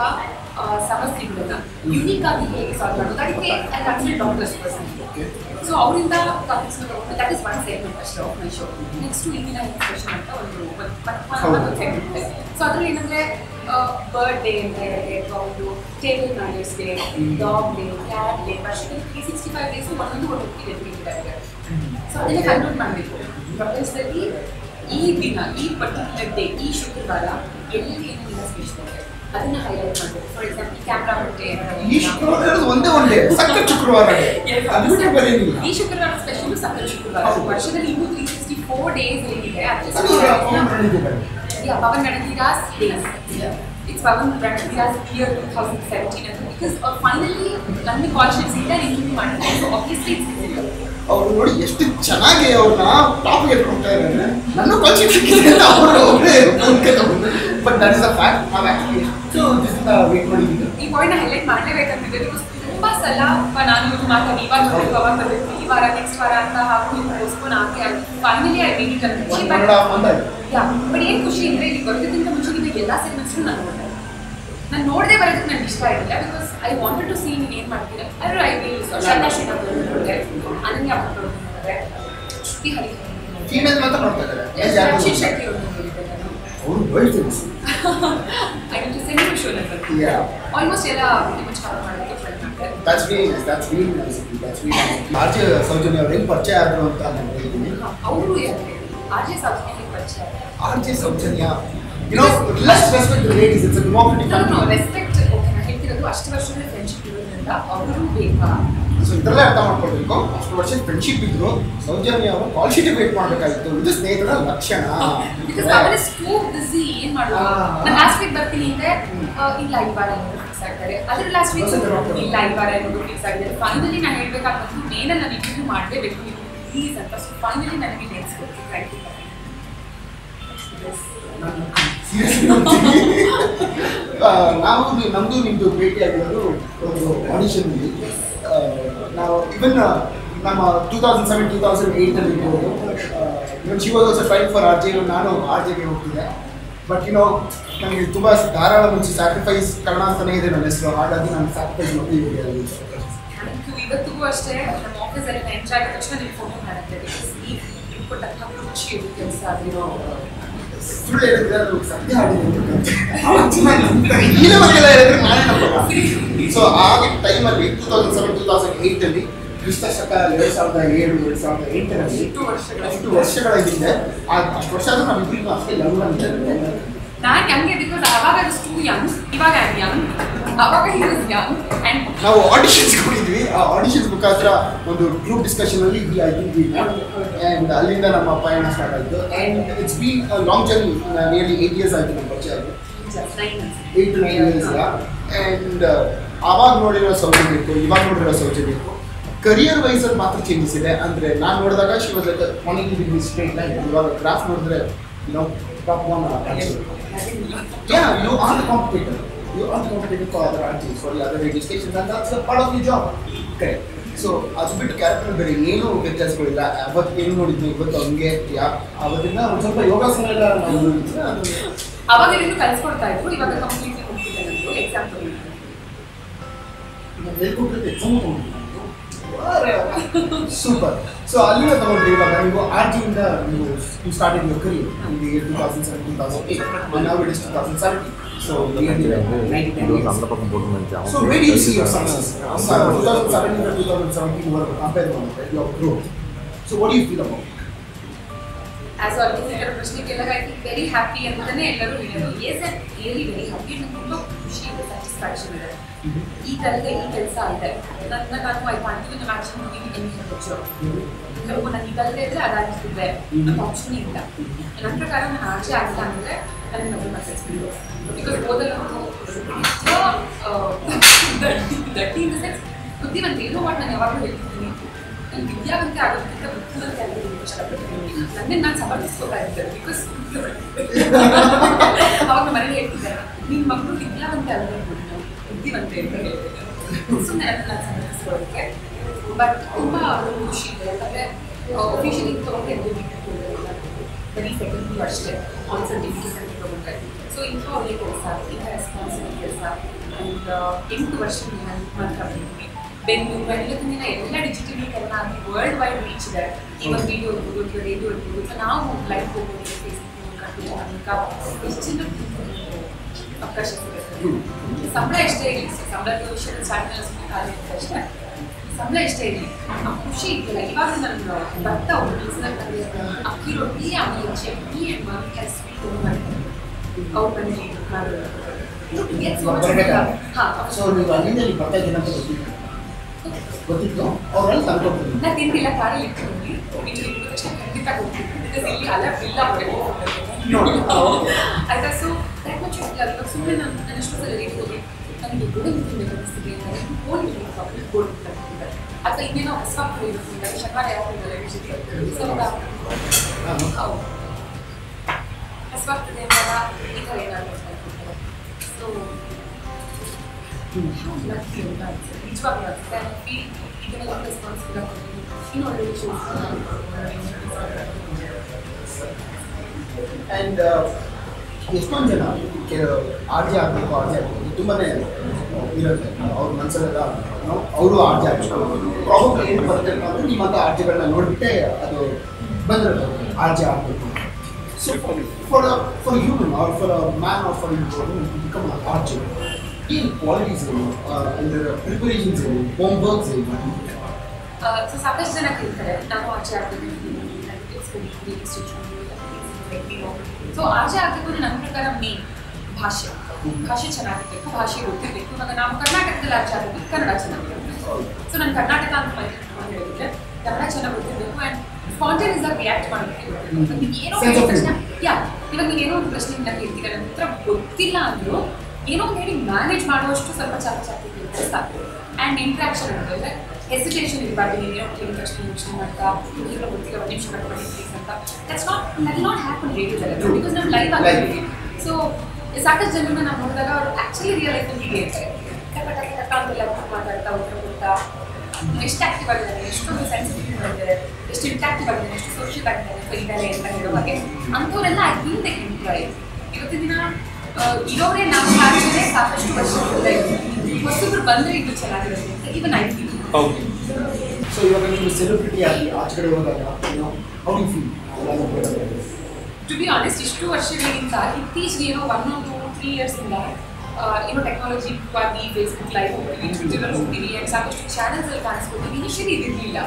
ಸಮಸ್ಯೆಗಳನ್ನ ಯುನೀಕ್ ಆಗಿ ಹೇಗೆ ಸಾಲ್ವ್ ಮಾಡೋದು ಅದಕ್ಕೆ I consult doctors person. So ಅವರಿಂದ ಟಾಪಿಕ್ಸ್ ತಗೊಂಡು ದಟ್ ಇಸ್ ಒನ್ ಸೆಗ್ಮೆಂಟ್ ಅಷ್ಟೇ ಆಫ್ ಮೈ ಶೋ. ನೆಕ್ಸ್ಟ್ ಇಂದಿನ ಇನ್ಸ್ಪಿರೇಷನ್ ಅಂತ ಒಂದು ಸೆಗ್ಮೆಂಟ್ ಇದೆ. ಸೊ ಅದರಲ್ಲಿ ಏನಂದರೆ ಬರ್ಡೇ ಅಂತ ಇರುತ್ತೆ ಅಥವಾ ಒಂದು table manners day, dog day, cat day, ವರ್ಷದಲ್ಲಿ 365 ಡೇಸು ಒಂದೊಂದು ಡೆಡಿಕೇಟೆಡ್ ಆಗಿದೆ. ಸೊ ಅದನ್ನೇ ಕನ್ಕ್ಲೂಡ್ ಮಾಡಬೇಕು ಪ್ರಪಂಚದಲ್ಲಿ ಈ ದಿನ ಈ ಪರ್ಟಿಕ್ಯುಲರ್ ಡೇ ಈ ಶುಕ್ರವಾರ ಎಲ್ಲಿ ಏನೇನಿಲ್ಲ ಸ್ಪೆಷಲ್ ಇದೆ ಅದನ್ನ ಹೈಲೈಟ್ ಮಾಡಬೇಕು. ಫಾರ್ ಎಕ್ಸಾಂಪಲ್ ಕ್ಯಾಮ್ರಾ ಡೇ ಈ ಶುಕ್ರವಾರ ಒಂದೇ ಸಕ್ಕತ್ ಶುಕ್ರವಾರ ಈ ಶುಕ್ರವಾರ ಸ್ಪೆಷಲ್ ಸಕ್ಕತ್ ಶುಕ್ರವಾರ. ವರ್ಷದಲ್ಲಿ ಇನ್ನೂ 364 ಡೇಸ್ ಏನಿದೆ Pawan Ganagiras days. It's Pawan Ganagiras year 2017 and because finally ನನ್ನ ಕಾನ್ಶಿಯಸ್ ಇಂದ ಇಂಪ್ರೂವ್ ಮಾಡಿದೆ. So obviously it's visible. ಅವರು ನೋಡಿ ಎಷ್ಟು ಚೆನ್ನಾಗಿ ಅವ್ರನ್ನ ಟಾಪ್ ಎತ್ಕೊಳ್ತಾ ಇದ್ದಾರೆ. ನನ್ನ ಕಾನ್ಶಿಯಸ್ ಅಂತ ಅವರು but that is a fact. ನಾವು actually so this is the wait ಮಾಡಿದ್ದು ಈ ಪಾಯಿಂಟ್ ಹೈಲೈಟ್ ಮಾಡಲೇಬೇಕಂತಿದೆ. ಬಿಕಾಸ್ ತುಂಬಾ ಸಲ ನಾನು ಇದು ಮಾತಾಡಿ ಇವಾಗ ಬರಬೇಕು ಅವಾಗ ಬರಬೇಕು ಈ ವಾರ ನೆಕ್ಸ್ಟ್ ವಾರ ಅಂತ ಹಾಗೂ ಪೋಸ್ಟ್ಪೋನ್ ಆಗಿ ಫೈನಲಿ ಐ ಮೇಡ್ ಇಟ್ ಅಂತ ಬಟ್ ಏನು ಖುಷಿ ಅಂದರೆ ಇಲ್ಲಿ ಬರೋದಕ್ಕಿಂತ ಮುಂಚೆ ನೀವು ಎಲ್ಲ ಸೆಗ್ಮೆಂಟ್ಸ್ನು ನಾನು ನೋಡದೆ ಬರೋದಕ್ಕೆ ನನಗೆ ಇಷ್ಟ ಆಗಿಲ್ಲ. Because I wanted to see ನೀವು ಏನು ಮಾಡ್ತೀರಾ ಅದ್ರ ಐ ವಿಲ್ ಶ್ರದ್ಧಾ ಶ್ರೀನಾಥ್ ನೋಡಿದೆ, ಅನನ್ಯ ಭಟ್ ನೋಡಿದೆ, ಶ್ರುತಿ ಹರಿಹರನ್ ಫೀಮೇಲ್ ಮಾತ್ರ ನೋಡ್ತಾ ಇದ್ದಾರೆ. ರಕ್ಷಿತ್ ಶೆಟ್ಟಿ ಅವ್ರನ್ನ ನೋಡಿದ್ದೆ ನಾನು. ಅವರು world famous. I will to send you show number almost ಎಲ್ಲ ಇಮೇಜ್ ಕವರ್ ಮಾಡೋದಕ್ಕೆ ಟ್ರೈ ಮಾಡ್ತಾರೆ. That's really nice. RJ Soujanya ಅವ್ರು ಹೆಂಗೆ ಪರಿಚಯ ಆದರು ಅಂತ ನಾನು ಹೇಳಿದ್ದೀನಿ. ಅವರು ಯಾಕೆ ಆರ್ಜೆ ಸೌಜನ್ಯ ಪರಿಚಯ RJ Soujanya let's respect the ladies. It's a democratic country. No, respect. Okay, ನಾನು ಹೇಳ್ತಿರೋದು ಅಷ್ಟು ವರ್ಷದ ಫ್ರೆಂಡ್ಶಿಪ್ ಇರೋದ್ರಿಂದ ಅವರು ಬೇಕಾ ಸೊ ಇದರಲ್ಲೇ ಅರ್ಥ ಮಾಡ್ಕೊಳ್ಬೇಕು. ಅಷ್ಟು ವರ್ಷ ಫ್ರೆಂಡ್ಶಿಪ್ ಇದ್ರು ಸೌಜನ್ಯ ಅವರು ಕಾಲ್ ಶೀಟ್ ವೇಟ್ ಮಾಡಬೇಕಾಗಿತ್ತು. ಇದು ಸ್ನೇಹಿತರ ಲಕ್ಷಣ. ಬಿಕಾಸ್ ಅವರ್ ಇಸ್ ಟೂ ಬಿಸಿ ಏನು ಮಾಡೋದು. ನಾನು ಲಾಸ್ಟ್ ವೀಕ್ ಬರ್ತೀನಿ ಅಂದರೆ ಇಲ್ಲ ಈ ವಾರ ಏನಾದ್ರು ಫಿಕ್ಸ್ ಆಗ್ತಾರೆ, ಅದ್ರ ಲಾಸ್ಟ್ ವೀಕ್ ಇಲ್ಲ ಈ ವಾರ ಏನಾದ್ರು ಫಿಕ್ಸ್ ಆಗಿದೆ. ಫೈನಲಿ ನಾನು ಹೇಳ್ಬೇಕಾಗ್ತದ್ದು ಮೇನಲ್ಲಿ ನಾನು ಇಂಟರ್ವ್ಯೂ ಮಾಡಲೇಬೇಕು ನೀವು ಪ್ಲೀಸ್ ಅಂತ. ಸೊ ಫೈನಲಿ ನನಗೆ ಡೇಟ್ಸ್ ಕೊಟ್ಟು ಥ್ಯಾಂಕ್ ಯು. ನಾವು ನಮ್ಮದು ನಿಮ್ಮದು ಭೇಟಿಯಾಗಿರೋದು ಒಂದು ಆಡಿಷನ್ನಲ್ಲಿ. ನಾವು ಇವನ್ ನಮ್ಮ 2007-2008 ಇರ್ಬೋದು. Even she was also trying for RJ. ನಾನು ಆರ್ಜೆಗೆ ಹೋಗ್ತಿದ್ದೆ. ಬಟ್ ನನಗೆ ತುಂಬ ಧಾರಾಳ ಮುಂಚೆ ಸ್ಯಾಕ್ರಿಫೈಸ್ ಕನ್ನಡ ಅಂತಲೇ ಇದೆ ನನ್ನ ಹೆಸರು. ಹಾಗಾಗಿ ನಾನು ಸ್ಯಾಕ್ರಿಫೈಸ್ ಮಾಡ್ತಿದ್ದೀನಿ. ಇವತ್ತಿಗೂ ಅಷ್ಟೇ ನಮ್ಮ ಆಫೀಸಲ್ಲಿ ಎಂಜಾಯ್ ಆಗಿದ ತಕ್ಷಣ ನೀವು ಫೋಟೋ ಮಾಡುತ್ತೆ. ಬಿಕಾಸ್ ಈ ಕೊಟ್ಟಂಥ ರುಚಿ ಕೆಲಸ ಆಗಿರೋ ಸುಳ್ಳು ಹೇಳಿದ್ರೆ ಅದು ಸತ್ಯ ಆಡಿದೆ ಹೇಳಿದ್ರೆ ನಾನೇ ನಂಬಲ್ಲ. ಸೊ ಆ ಟೈಮಲ್ಲಿ 2007-2008 ಕ್ರಿಸ್ತ ಶಕ 2007-2008 ಅಷ್ಟು ವರ್ಷಗಳ ಹಿಂದೆ ಅಷ್ಟು ವರ್ಷ ಆದರೂ ನಾವಿಬ್ಬರಿಗೂ ಅಷ್ಟೇ ಲವ್ ಅಂತ ನಾನು ಯಂಗೆ ಬಿಕಾಸ್ ಅವಾಗ ಇಸ್ ಟೂ ಯಂಗ್, ಇವಾಗ ಐ ಆಮ್ ಯಂಗ್, ಅವಾಗ ಹಿ ವಾಸ್ ಯಂಗ್. ಆ್ಯಂಡ್ ನಾವು ಆಡಿಷನ್ಸ್ ಹೋಗಿದ್ವಿ. ಆ ಆಡಿಷನ್ಸ್ ಮುಖಾಂತರ ಒಂದು ಗ್ರೂಪ್ ಡಿಸ್ಕಷನಲ್ಲಿ ಆ್ಯಂಡ್ ಅಲ್ಲಿಂದ ನಮ್ಮ ಪಯಣ ಸ್ಟಾರ್ಟ್ ಆಯಿತು. And it's been long journey. Nearly 8 years ಆಯಿತು ನಮ್ಮ ಪರಿಚಯ ಆಗಿ. 8 to 9 years. ಆ್ಯಂಡ್ ಆವಾಗ ನೋಡಿರೋ ಸೌಜನ್ಯ ಇತ್ತು, ಇವಾಗ ನೋಡಿರೋ ಸೌಜನ್ಯ ಇತ್ತು. ಕರಿಯರ್ ವೈಸಲ್ಲಿ ಮಾತ್ರ ಚೇಂಜಸ್ ಇದೆ. ಅಂದರೆ ನಾನು ನೋಡಿದಾಗ she was like 180 degrees straight line. ಇವಾಗ ಗ್ರಾಫ್ ನೋಡಿದ್ರೆ top one. Yeah, you are the competitor. You are the competitor for other artists, for the other radio stations, and that's a part of your job. Correct. So, ಅದು ಬಿಟ್ಟು character ಬೇರೆ ಏನೂ ವ್ಯತ್ಯಾಸಗಳಿಲ್ಲ. ಅವತ್ತು ಏನು ನೋಡಿದ್ವಿ ಇವತ್ತು ಹಂಗೆ ಅವತ್ತಿಂದ ಒಂದು ಸ್ವಲ್ಪ ಯೋಗಾಸನ ಎಲ್ಲ ನಾವು ನೋಡಿದ್ವಿ. ಅವಾಗ ಏನು ಕಲಿಸ್ಕೊಡ್ತಾ ಇದ್ರು, ಇವಾಗ ಕಂಪ್ಲೀಟ್ಲಿ ಹೋಗ್ತಿದ್ದೆ ನಂದು ಎಕ್ಸಾಂಪಲ್ ಹೇಳ್ಕೊಟ್ಟಿದ್ದೆ ಎಕ್ಸಾಮ್ ತಗೊಂಡಿದ್ದೆ. ಸೂಪರ್. ಸೊ ಅಲ್ಲಿಂದ ತಗೊಂಡ್ರಿ. ಇವಾಗ ನೀವು ಆರ್ಜಿಯಿಂದ ನೀವು starting your career in the year 2007-2008 and now it is 2017. So nearly 9 years. So where do you see your success? 2007 to 2017 you were compared to your growth. So what do you feel about it? As always ಈ ಥರ ಪ್ರಶ್ನೆಗೆಲ್ಲ I think very happy ಅಂತಲೇ ಎಲ್ಲರೂ ಹೇಳೋದು. Yes I really very happy. ನಂಗೆ ತುಂಬ ಖುಷಿ ಇದೆ, ಸ್ಯಾಟಿಸ್ಫ್ಯಾಕ್ಷನ್ ಇದೆ. ಈ ಥರದೇ ಈ ಕೆಲಸ ಇದೆ. ನಾನು ಐ ವಾಂಟ್ ಟು ಮ್ಯಾಚಿಂಗ್ ಮೂವಿಗೆ ಏನು ಹೇಳೋದು ನಾನು ಈಗಲ್ಲದೆ ಇದ್ರೆ ಅದಾಗಿರ್ತಿದ್ದೆ ಅಂತ ಆಪ್ಷನ್ ಇಲ್ಲ. ನನ್ನ ಪ್ರಕಾರ ನಾನು ಆಚೆ ಆಗಿಲ್ಲ ಅಂದರೆ ನನಗೆ ಮದುವೆ ಮಾಡ್ತಿದ್ದೆ. ಬಿಕಾಸ್ ಓದಲ್ಲಂತೂ ದಟ್ಟಿ ಇನ್ ದ ಸೆನ್ಸ್ ಬುದ್ಧಿವಂತ ಏನೋ ಮಾಡಿ ನಾನು ಯಾವಾಗಲೂ ಹೇಳ್ತಿದ್ದೀನಿ. ನಾನು ವಿದ್ಯಾವಂತೆ ಆಗೋದಕ್ಕಿಂತ ಬುದ್ಧಿವಂತೆ ಆಗೋದಕ್ಕೆ ಇಷ್ಟಪಡ್ತೀನಿ. ನನ್ನೇ ನಾನು ಸಮರ್ಥಿಸ್ಕೋತಾ ಇದ್ದೆ. ಬಿಕಾಸ್ ಅವಾಗ ಮನೇಲಿ ಹೇಳ್ತಿದ್ದಾರೆ ನಿನ್ನ ಮಕ್ಕಳು ವಿದ್ಯಾವಂತೆ ಆಗಬೇಕು ಬುದ್ಧಿವಂತೆ ಅಂತ ಹೇಳ್ತಿದ್ದೆ. ಸುಮ್ಮನೆ ಅದನ್ನು ನಾನು ಸಮರ್ಥಿಸ್ಕೊಳ್ಳೋದಕ್ಕೆ. ಬಟ್ ತುಂಬ ಖುಷಿ ಇದೆ. ಯಾಕಂದರೆ ಅಫಿಷಿಯಲಿ ತೊಗೊಂಡು ಬರೀ ಸೆಕೆಂಡ್ ಅಷ್ಟೇ ಆನ್ ಸರ್ಟಿಫಿಕೇಟ್ ಅಂತ ತೊಗೊಂಡ್ರೆ. ಸೊ ಇಂಥ ಒಳ್ಳೆ ಕೆಲಸ, ಇಂಥ ರೆಸ್ಪಾನ್ಸಿಬಲ್ ಕೆಲಸ. ಆ್ಯಂಡ್ 8 ವರ್ಷದಿಂದ ನಾನು ಮಾತ್ರ ಬಂದಿದ್ದೀನಿ. ಬೆಂಗಳೂರು ಇವತ್ತಿನ ದಿನ ಎಲ್ಲ ಡಿಜಿಟಲೀಕರಣ ಆಗಿ ವರ್ಲ್ಡ್ ವೈಡ್ ರೀಚ್ ಇದೆ. ಇವತ್ತು ವಿಡಿಯೋ ಇರ್ಬೋದು, ರೇಡಿಯೋ ಇರ್ಬೋದು. ಸೊ ನಾವು ಲೈವ್ ಹೋಗ್ಬೋದು, ಫೇಸ್ಬುಕ್ ಎಷ್ಟು ಜನ ಅವಕಾಶ ಸಿಗುತ್ತೆ. ಸಂಬಳ ಎಷ್ಟೇ ಇರಲಿ, ಸಂಬಳದ ವಿಷಯದ ಸ್ಟಾರ್ಟ್ ಖಾಲಿ ಇರುತ್ತೆ ಅಷ್ಟೇ. ಸಂಬಳ ಎಷ್ಟೇ ಇರಲಿ, ಆ ಖುಷಿ ಇದ್ದಿಲ್ಲ. ಇವಾಗ ನನ್ನ ಭತ್ತ ಒಂದು ಬಿಸ್ನೆಸ್ ಅಕ್ಕಿ ರೊಟ್ಟಿ ಆಮೇಲೆ ಚಟ್ನಿ ಆ್ಯಂಡ್ ಮಾವಿನಕಾಯಿ ಸ್ವೀಟ್ ಮಾಡ್ತಾರೆ ಅವ್ರ ಮನೇಲಿ ನಾನು ತಿಂದಿಲ್ಲ. ಕಾರಲ್ಲಿ ಇಟ್ಕೊಂಡು ತಕ್ಷಣ ಖಂಡಿತ ಹೋಗ್ತೀನಿ. ಬಿಕಾಸ್ ಇಲ್ಲಿ ಅಲರ್ಟ್ ಇಲ್ಲ ಆಯ್ತಾ. ಸೊ ದಟ್ ಮಚ್ ಇವಾಗ ಸುಮ್ಮನೆ ನಾನು ಎಷ್ಟೋ ಸಲ ರೇಟ್ ಹೋಗಿ ನನಗೆ ಗೋಡಂಬಿ ತಿನ್ಬೇಕು ಅನಿಸ್ತಿದೆ ಅಂದರೆ ಗೋಲ್ಡ್ ಇರಬೇಕು, ಗೋಲ್ಡ್ ತರ್ತಿದ್ದಾರೆ ಅಥವಾ ಇನ್ನೇನೋ ಹೊಸ ಇರುತ್ತೆ. ಶನಿವಾರ ಯಾವಾಗಿದ್ದಾರೆ ಹೌದು ಹಸುವಾಗ್ತದೆ ಅಂದಾಗ ಈ ಥರ ಏನಾದ್ರು ಸೊ ನಿಜವಾಗ್ಲೂ ಅನಿಸುತ್ತೆ. ಇದನ್ನೆಲ್ಲ ರೆಸ್ಪಾನ್ಸಿಬಲ್ ಆಗ್ತದೆ. ಇನ್ನೂ ಒಳ್ಳೆ ಆ್ಯಂಡ್ ಎಷ್ಟೊಂದು ಜನ ಆರ್ಜೆ ಆಗಬೇಕು ತುಂಬಾ ಇರುತ್ತೆ ಅವ್ರ ಮನಸ್ಸಲ್ಲೆಲ್ಲ. ಅವರು ಆರ್ಜೆ ಆಗಬೇಕು ಪ್ರಾಬ್ಲಮ್ ಏನು ಬರುತ್ತೆ ಅಂದರೆ ನಿಮ್ಮಂಥ ಆರ್ಜೆಗಳನ್ನ ನೋಡಿಬಿಟ್ಟೆ ಅದು ಬಂದಿರುತ್ತೆ ಆರ್ಜೆ ಆಗಬೇಕು. So for human or for a man or for become RJ ಏನು ಕ್ವಾಲಿಟೀಸ್ ಏನು, ಅಂದರೆ ಪ್ರಿಪರೇಷನ್ಸ್ ಏನು, ಹೋಮ್ವರ್ಕ್ಸ್ ಏನು? ಸೊ ಸಾಕಷ್ಟು ಜನ ಕೇಳ್ತಾರೆ ನಾನು ಆಚೆ ಆಗ್ತೀನಿ. ಸೊ ಆಚೆ ಆಗಬೇಕು ನನ್ನ ಪ್ರಕಾರ ಮೇನ್ ಭಾಷೆ ಚೆನ್ನಾಗಿರ್ಬೇಕು, ಭಾಷೆ ಗೊತ್ತಿರಬೇಕು. ಇವಾಗ ನಾವು ಕರ್ನಾಟಕದಲ್ಲಿ ಆಚೆ ಆಗಬೇಕು, ಕನ್ನಡ ಚೆನ್ನಾಗಿರಬೇಕು. ಸೊ ನಾನು ಕರ್ನಾಟಕ ಅಂತ ಹೇಳಿದ್ರೆ ಕನ್ನಡ ಚೆನ್ನಾಗಿ ಗೊತ್ತಿರಬೇಕು. ಆ್ಯಂಡ್ ಸ್ಪಾಂಟೇನಿಯಸ್ ಆಗಿ ರಿಯಾಕ್ಟ್ ಮಾಡೋದಕ್ಕೆ ಗೊತ್ತಿರಬೇಕು. ನೀವು ಏನೋ ತಕ್ಷಣ ಇವಾಗ ನೀವು ಏನೋ ಒಂದು ಪ್ರಶ್ನೆಯಿಂದ ಕೇಳ್ತೀರ, ನನ್ನ ಹತ್ರ ಗೊತ್ತಿಲ್ಲ ಅಂದರೂ ಏನೋ ಒಂದು ಹೇಳಿ ಮ್ಯಾನೇಜ್ ಮಾಡುವಷ್ಟು ಸ್ವಲ್ಪ ಚಾಕಿ ಸಾಕು. ಆ್ಯಂಡ್ ಇಂಟ್ರಾಕ್ಷನ್ ಅಂತಂದರೆ ಹೆಸಿಟೇಷನ್ ಇರಬಾರ್ದು. ನೀವೇನೋ ಕೇಳಿದ ತಕ್ಷಣ ಯೋಚನೆ ಮಾಡ್ತಾ ಈಗ ಗೊತ್ತಿಲ್ಲ ಒಂದು ನಿಮಿಷ ಮಾಡ್ಕೊಂಡು ಪ್ಲೀಸ್ ಅಂತ. ದಟ್ಸ್ ನಾಟ್ ಹ್ಯಾಪನ್ ರೇಡಿಯೋದಲ್ಲಿ ಬಿಕಾಸ್ ನಾವು ಲೈವ್ ಆಗಿದ್ದೀವಿ. ಸೊ ಸಾಕಷ್ಟು ಜನರನ್ನ ನಾವು ನೋಡಿದಾಗ ಅವರು ಆ್ಯಕ್ಚುಲಿ ರಿಯಲ್ ಲೈಫಲ್ಲಿ ಹೀಗೆ ಇರ್ತಾರೆ. ಟಕ ಅಂತೆಲ್ಲ ಮಾತಾಡ್ತಾ ಉತ್ತರ ಕೊಡ್ತಾ ಎಷ್ಟು ಆ್ಯಕ್ಟಿವ್ ಆಗಿದ್ದಾರೆ, ಎಷ್ಟೊಂದು ಸೆನ್ಸಿಟಿವ್ ಆಗಿದ್ದಾರೆ, ಎಷ್ಟು ಇಂಟ್ರಾಕ್ಟಿವ್ ಆಗಿದ್ದಾರೆ, ಎಷ್ಟು ಸೋಷಿಯಲ್ ಆಗಿದ್ದಾರೆ ಇದ್ದಾರೆ ಅಂತ ಹೇಳುವಾಗೆ ಅಂಥವರೆಲ್ಲ ಹಿಂದೆ ಎಂಪ್ಲಾಯ್. ಇವತ್ತಿನ ದಿನ ಇರೋರೇ ನಾವು ಹಾಕಿದ್ರೆ ಸಾಕಷ್ಟು ವರ್ಷಗಳಿಂದ ಹೊಸಬ್ರು ಬಂದರೆ ಇದು ಚೆನ್ನಾಗಿರುತ್ತೆ ಅಂತ ಇವನ್ ಐ ಫೀಲ್. ಸೊ ಇವಾಗ ನೀವು ಸೆಲೆಬ್ರಿಟಿ ಆಗಿ ಆಚೆ ಕಡೆ ಹೋದಾಗ how you feel? To be honest ಇಷ್ಟು ವರ್ಷಗಳಿಂದ ಇತ್ತೀಚೆಗೆ ಏನೋ 1 or 2-3 ಇಯರ್ಸಿಂದ ಏನೋ ಟೆಕ್ನಾಲಜಿ ಆಗಿ ಫೇಸ್ಬುಕ್ ಲೈವ್ ಹೋಗ್ತೀವಿ, ಟ್ವಿಟರ್ ಹೋಗ್ತೀವಿ, ಆ್ಯಂಡ್ ಸಾಕಷ್ಟು ಚಾನಲ್ಸಲ್ಲಿ ಕಾಣಿಸ್ಕೊತೀವಿ. ಇನಿಷಿಯಲಿ ಇದಿರಲಿಲ್ಲ.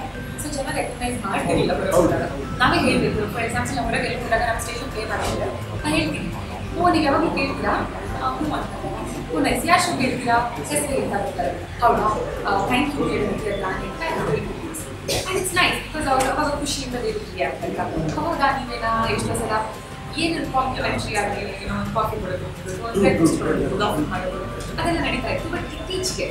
ಸೊ ಜನ ರೆಕಗ್ನೈಸ್ ಮಾಡ್ತಿರಲಿಲ್ಲ ಬರೋದಾಗ. ನಾವೇ ಹೇಳಬೇಕು. ಫಾರ್ ಎಕ್ಸಾಂಪಲ್ ಹೊರಗೆ ಹೇಳ್ತಿದ್ದಾಗ ನಮ್ಮ ಸ್ಟೇಷನ್ ಪ್ಲೇ ಮಾಡಿದ್ರೆ ನಾನು ಹೇಳ್ತೀನಿ, ಓ ನೀವು ಯಾವಾಗಲೂ ಕೇಳ್ತೀರಾ? ಹ್ಞೂ ಅಂತಾರೆ. ಓ ನೈಸ್ ಯಾರು ಶೋ ಕೇಳ್ತೀರಾ? ಹೆಸರು ಹೇಳ್ತಾ ಇರ್ತಾರೆ. ಹೌದಾ ಥ್ಯಾಂಕ್ ಯು ಹೇಳ್ತಿರಲ್ಲ ಅಂತ ಆ್ಯಂಡ್ ಇಟ್ಸ್ ನೈಸ್ ಬಿಕಾಸ್ ಅವ್ರು ಅವಾಗ ಖುಷಿಯಿಂದ ಇರ್ತೀವಿ ಅಂತ. ಹೌದಾ ನೀವೇನಾ ಎಷ್ಟೋ ಸಲ ಏನು ಕಾಂಪ್ಲಿಮೆಂಟ್ರಿ ಆಗಲಿ ಏನೋ ಒಂದು ಕಾಫಿ ಕೊಡೋದು, ಒಂದು ಬ್ರೇಕ್ಫಾಸ್ಟ್ ಕೊಡೋದು, ಆಫರ್ ಮಾಡೋದು ಅದೆಲ್ಲ ನಡೀತಾ ಇತ್ತು. ಬಟ್ ಇತ್ತೀಚೆಗೆ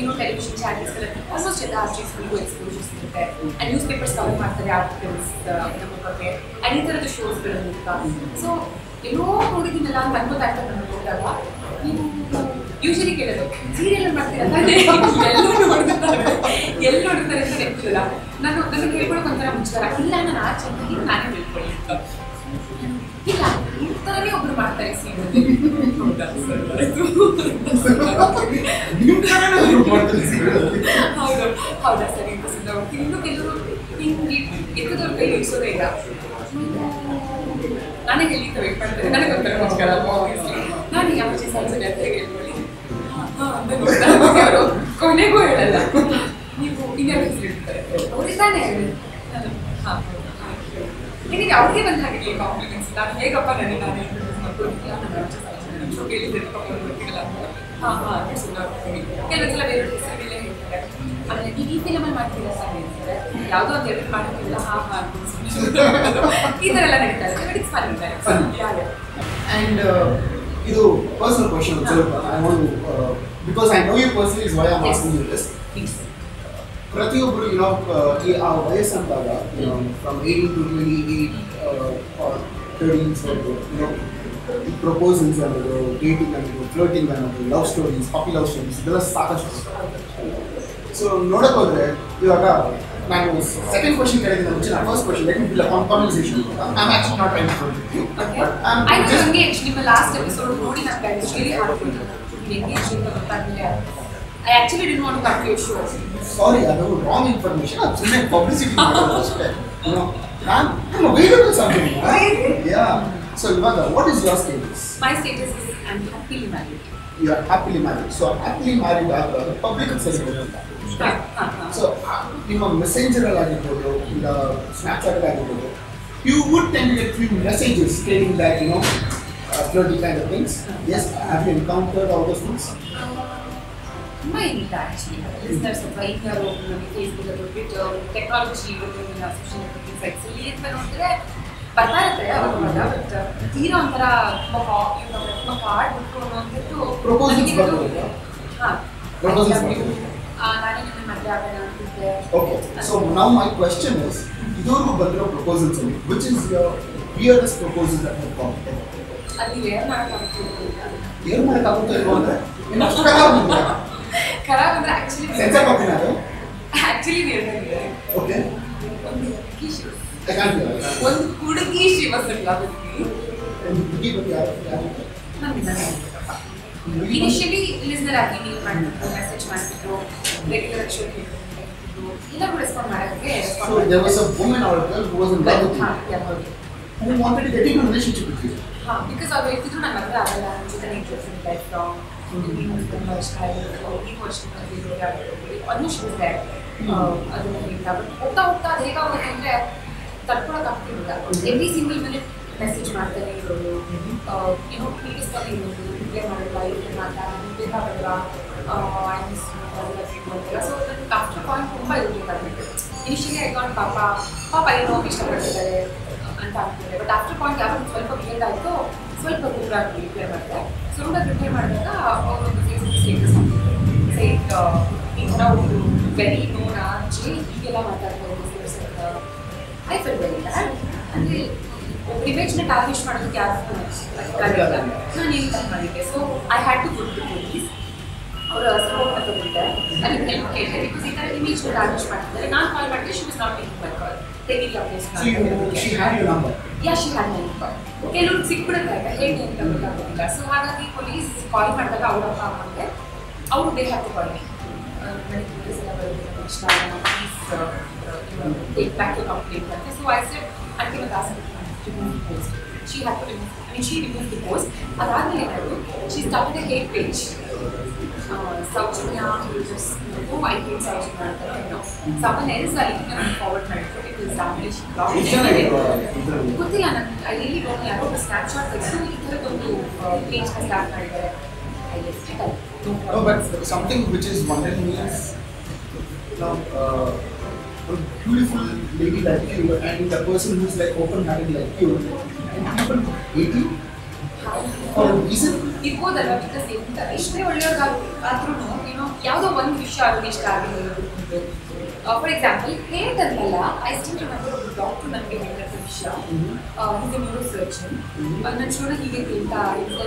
ಏನೋ ಟೆಲಿವಿಷನ್ ಚಾನೆಲ್ಸ್ಗಳಲ್ಲಿ ಆಲ್ಮೋಸ್ಟ್ ಎಲ್ಲ ಆರ್ಟಿಸ್ಟ್ಗಳಿಗೂ ಎಕ್ಸ್ಪೋಜರ್ಸ್ ಇರುತ್ತೆ. ಆ್ಯಂಡ್ ನ್ಯೂಸ್ ಪೇಪರ್ಸ್ ಕವರ್ ಮಾಡ್ತಾರೆ ಆರ್ಟಿಕಲ್ಸ್ ನಮ್ಮ ಬಗ್ಗೆ ಆ್ಯಂಡ್ ಈ ಥರದ್ದು ಶೋಸ್ಗಳ ಮೂಲಕ. ಸೊ ಎಲ್ಲೋ ನೋಡಿದ್ದೀನಲ್ಲ ಅಂತ ಅನ್ಕೋತಾ ನಾನು ಹೋದಾಗ ನೀವು ಯೂಶಲಿ ಕೇಳೋದು ಸೀರಿಯಲ್ ಮಾಡ್ತೀರಾ ಎಲ್ಲೋ ನೋಡ್ತಾರೆ ಅಂತ ನೆನಪಿಲ್ಲ. ನನಗೆ ಹೇಳ್ಕೊಳಕ್ಕೆ ಒಂಥರ ಮುಚ್ಚಾರ. ಇಲ್ಲ ನಾನು ಆಚೆ ಅಂತ ನಾನೇ ಹೇಳ್ಕೊಳ್ಳಿ ಇಲ್ಲ ಈ ಥರನೇ ಒಬ್ರು ಮಾಡ್ತಾರೆ ಸೀರಿಯಲ್. ಹೌದು ಹೌದಾ ಸರಿ ಅಂತ ಸಿದ್ಧ ಹೋಗ್ತೀನಿ. ಇನ್ನೂ ಕೆಲವರು ಹಿಂಗೆ ಎತ್ತದವ್ರ ಕೈ ಇಳಿಸೋದೇ ಇಲ್ಲ. ನಾನೇ ಹೇಳಿದ್ದ ವೇಟ್ ಮಾಡ್ತಾರೆ. ನನಗೆ ಒಂಥರ ಮುಚ್ಚಾರ. ನಾನು ಯಾವ ಸಂಸದೆ ಅಂತ ಹೇಳ್ಕೊಳ್ಳಿ ಅವರು ಕೊನೆಗೂ ಹೇಳಲ್ಲ. ನೀವು ಇನ್ನೇ ಹೆಸರು ಇರ್ತಾರೆ ಅವ್ರಿಗೆ ತಾನೇ ಹೇಳಿ. ಹಾಂ ನಿಮಗೆ ಅವ್ರಿಗೆ ಬಂದ ಹಾಗೆ ಕಾಂಪ್ಲಿಮೆಂಟ್ಸ್ ನಾನು ಹೇಗಪ್ಪ ನನಗೆ ನಾನು ಇಂಟ್ರೊಡ್ಯೂಸ್ ಮಾಡ್ಕೊಳ್ತೀನಿ ನಾನು ಕೇಳಿದ್ರೆ ಗೊತ್ತಿಲ್ಲ ಹಾಂ ಹಾಂ ಕೆಲವೊಂದ್ಸಲ ಬೇರೆ ಹೆಸರುಗಳೇ ಹೇಳ್ತಾರೆ ಆಮೇಲೆ ನೀವು ಈ ಫಿಲಮಲ್ಲಿ ಮಾಡ್ತೀರಾ ಸರ್ ಹೇಳ್ತಾರೆ ಯಾವುದೋ ಒಂದು ಎಡಿಟ್ ಮಾಡ್ತಿಲ್ಲ ಹಾಂ ಹಾಂ ಈ ಥರ ಎಲ್ಲ ನಡೀತಾ ಇದೆ ಬಟ್ ಇಟ್ಸ್ ಫನ್ ಇದ್ದಾರೆ And ಇದು personal question I want to because I know you personally is why I'm asking you this. ಪ್ರತಿಯೊಬ್ಬರು ಈ ಆ ವಯಸ್ಸು ಅಂದಾಗ from 18 to 28 or 30s proposals ಅನ್ನೋದು ಡೇಟಿಂಗ್ ಅನ್ನೋದು ಫ್ಲರ್ಟಿಂಗ್ ಅನ್ನೋದು ಲವ್ ಸ್ಟೋರೀಸ್ ಪಾಪಿ ಲವ್ ಸ್ಟೋರೀಸ್ ಇದೆಲ್ಲ ಸಾಕಷ್ಟು. ಸೊ ನೋಡಕ್ ಹೋದ್ರೆ ಇವಾಗ ನಾನು ಸೆಕೆಂಡ್ ಕ್ವಶನ್ ಕೇಳಿದ್ರೆ ಮುಂಚೆ ನಾನು first question let me build a conversation. I am actually not trying to force you I know engage ನಿಮ್ಮ ಲಾಸ್ಟ್ ಎಪಿಸೋಡ್ ನೋಡಿ ನನಗೆ ರಿಯಲಿ ಹಾರ್ಡ್ ಎಂಗೇಜ್ ಅಂತ ಗೊತ್ತಾಗಲಿಲ್ಲ. I actually didn't want to cut your show. Sorry, I have wrong information. I'm just publicity. I'm available something. Yeah. So, Ivana, what is your status? My status is I'm happily married. You are happily married. So, happily married are public celebrity. So, ನಿಮ್ಮ messenger ಆಗಿರ್ಬೋದು ಇಲ್ಲ Snapchat ಆಗಿರ್ಬೋದು you would tend to get few messages stating that flirty kind of things. Yes, have you encountered all those things? ತುಂಬ ಏನಿಲ್ಲ actually listeners ಅಥವಾ ಇನ್ಯಾರು ನಮಗೆ Facebook ಅಥವಾ ಟ್ವಿಟರ್ ಟೆಕ್ನಾಲಜಿ ಇವತ್ತಿನ ಸೋಷಿಯಲ್ ನೆಟ್ವರ್ಕಿಂಗ್ ಸೈಟ್ಸಲ್ಲಿ ಅಂತ ನೋಡಿದ್ರೆ ಬರ್ತಾ ಇರುತ್ತೆ ಅವಾಗ ಬಟ್ ತೀರಾ ಒಂಥರ ತುಂಬ ಕಾರ್ಡ್ ಬಿಟ್ಕೊಂಡು ಅಂದ್ಬಿಟ್ಟು ಹಾಂ ನಾನೇ ನಿಮ್ಮ ಮದುವೆ ಆಗೋಣ ಅಂತಿದ್ದೆ. Okay, so now my question is, ಇದುವರೆಗೂ ಬಂದಿರೋ ಪ್ರಪೋಸಲ್ಸ್ ಅಲ್ಲಿ which is your weirdest proposal that you have got? ಅದು ಏನು ಮಾಡೋಕ್ಕಾಗ್ತಿಲ್ಲ. ಏನು ಮಾಡೋಕ್ಕಾಗುತ್ತೋ ಇಲ್ವೋ ಅಂದರೆ ಇನ್ನಷ್ಟು ಕಲಾವಿದ ಖರಾಬ್ ಅಂದರೆ ಆ್ಯಕ್ಚುಲಿ ಸೆನ್ಸರ್ ಮಾಡ್ತೀನಿ ಅದು ಆ್ಯಕ್ಚುಲಿ ವೇರ್ದಾಗಿದೆ. ಓಕೆ ಒಂದು ಹುಡುಗಿ ಶಿವ ಒಂದು ಹುಡುಗಿ ಶಿವಸಲ್ಲ ಒಂದು ಹುಡುಗಿ ಬಗ್ಗೆ ಯಾರು ಇನಿಷಿಯಲಿ ಲಿಸ್ನರ್ ಆಗಿ ನೀವು ಮಾಡ್ತಿದ್ರು ಮೆಸೇಜ್ ಮಾಡ್ತಿದ್ರು ರೆಗ್ಯುಲರ್ ಶೋ ಕೇಳ್ತಿದ್ರು ಎಲ್ಲರೂ ರೆಸ್ಪಾಂಡ್ ಮಾಡೋಕ್ಕೆ So there was a woman or a girl who was in love with you, who wanted to get into a relationship with you. ಹಾಂ ಬಿಕಾಸ್ ಅವ್ರು ಹೇಳ್ತಿದ್ರು ನನ್ನ ಮದುವೆ ಆಗಲ್ಲ ನನ್ನ ಜೊತೆ ಇಂಟ್ರೆಸ್ಟ್ ಲೈಫ್ ಲಾಂಗ್ ನೀವು ತುಂಬ ಇಷ್ಟ ಆಯಿತು ನೀವು ಅಷ್ಟು ಆಲ್ಮೋಸ್ಟ್ ಇದೆ ಅದನ್ನು ಹೇಳ್ತಾ ಬಟ್ ಹೋಗ್ತಾ ಹೋಗ್ತಾ ಅದು ಹೇಗಾಗುತ್ತೆ ಅಂದರೆ ತಡ್ಕೊಳಕ್ಕಾಗ್ತಿರಲಿಲ್ಲ. ಎವ್ರಿ ಸಿಂಗಲ್ ಮಿನಿಟ್ ಮೆಸೇಜ್ ಮಾಡ್ತಾನೆ ಇರೋದು ಪ್ರೀತಿಸ್ತಾನೆ ಇರೋದು ರಿಪ್ಲೈ ಮಾಡಲ್ಲ ಇವ್ರಿಗೆ ಮಾತಾಡ ಬೇಕಾಗಲ್ಲ ಐ ಮಿಸ್ ಮಾಡ್ತಿಲ್ಲ. ಸೊ ನನಗೆ ಆಫ್ಟರ್ ಪಾಯಿಂಟ್ ತುಂಬ ಇರಬೇಕಾಗುತ್ತೆ. ಇನಿಷಿಯಲಿ ಐ ಗಾಟ್ ಪಾಪ ಏನೋ ಇಷ್ಟಪಡ್ತಿದ್ದಾರೆ ಅಂತ ಆಗ್ತಿದೆ ಬಟ್ ಆಫ್ಟರ್ ಪಾಯಿಂಟ್ ಯಾವಾಗ ಸ್ವಲ್ಪ ಕ್ಲಿಯರ್ ಆಯಿತು ಸ್ವಲ್ಪ ರೂಢಾಗಿ ರಿಪ್ಲೈ ಮಾಡಿದೆ. ಸೊ ರೂಢಾಗಿ ರಿಪ್ಲೈ ಮಾಡಿದಾಗ ಅವರೊಂದು ಫೇಸ್ಬುಕ್ ಸ್ಟೇಟಸ್ ಸೈಟ್ ಈ ಥರ ಒಂದು ವೆರಿ ನೋಡ ಜೆ ಹೀಗೆಲ್ಲ ಮಾತಾಡ್ತಾ ಇದ್ದೆ. ಐ ಫೆಲ್ ವೆರಿ ಬ್ಯಾಡ್ ಅಂದರೆ ಇಮೇಜ್ನ ಟಾರ್ನಿಷ್ ಮಾಡೋದಕ್ಕೆ ಯಾರು ನಾನು ಏನು ತಪ್ಪು ಮಾಡಿದ್ದೆ. So I had to good to police ಅವರ ಸಪೋರ್ಟ್ನ ತಗೊಂಡೆ ಅಲ್ಲಿ ಹೆಲ್ಪ್ ಕೇಳಿದೆ ಬಿಕಾಸ್ ಈ ಥರ ಇಮೇಜ್ನ ಟಾರ್ನಿಷ್ ಮಾಡ್ತಿದ್ದಾರೆ. ನಾನು ಕಾಲ್ ಮಾಡಿದ್ರೆ she was not taking my call ತೆಗಿಲ್ಲ place She had your number. Yeah she had my number. ಕೆಲವ್ರು ಸಿಕ್ಬಿಡುತ್ತೆ ಹೇಗೆ ಅಂತ ಗೊತ್ತಾಗೋದಿಲ್ಲ. ಸೊ ಹಾಗಾಗಿ ಪೊಲೀಸ್ ಕಾಲ್ ಮಾಡಿದಾಗ ಅವರಪ್ಪ ಅಮ್ಮಗೆ ಅವರು they have to call me ನನಗೆ ಪೊಲೀಸ್ ಎಲ್ಲ ಬರೋದು ಇಷ್ಟ ಆಗಲ್ಲ please take back to complaint ಅಂತ. ಸೊ ಐ ಸೆಡ್ ಆಂಟಿ ಮತ್ತು ಆಸೆ remove the post. She had to remove, she removed the post. Adadmele enayitu, she started a hate page. Saujanya, I hate Saujanya anta someone else are linking and forward ಮಾಡಿದ್ರು. It was family she blocked. ಗೊತ್ತಿಲ್ಲ ನನಗೆ I really don't know. ಯಾರೋ Snapchat ತೆಗೆದು ಈ ಥರದೊಂದು page start ಮಾಡಿದ್ದಾರೆ. I left it out. No, but something which is wondering me is a beautiful lady like you and a person who's like open-hearted like you, and people hate you for a reason. ಇರ್ಬೋದಲ್ಲ because ಎಂತ ಎಷ್ಟೇ ಒಳ್ಳೆಯವ್ರಿಗಾದ್ರೂ ಯಾವುದೋ ಒಂದು ವಿಷಯ ಅವ್ರಿಗೆ ಇಷ್ಟ ಆಗಿರೋದು. ಫಾರ್ ಎಕ್ಸಾಂಪಲ್ ಹೇಟ್ ಅಂತಲ್ಲ ಐ ಸ್ಟಿಲ್ ರಿಮೆಂಬರ್ ಒಬ್ಬರು ಡಾಕ್ಟರ್ ನನಗೆ ಹೇಳಿದ ವಿಷಯ ಇದು ನ್ಯೂರೋ ಸರ್ಜನ್ ನನ್ನ ಸ್ಟೂಡೆಂಟ್ ಹೀಗೆ ಕೇಳ್ತಾ ಇದ್ದೆ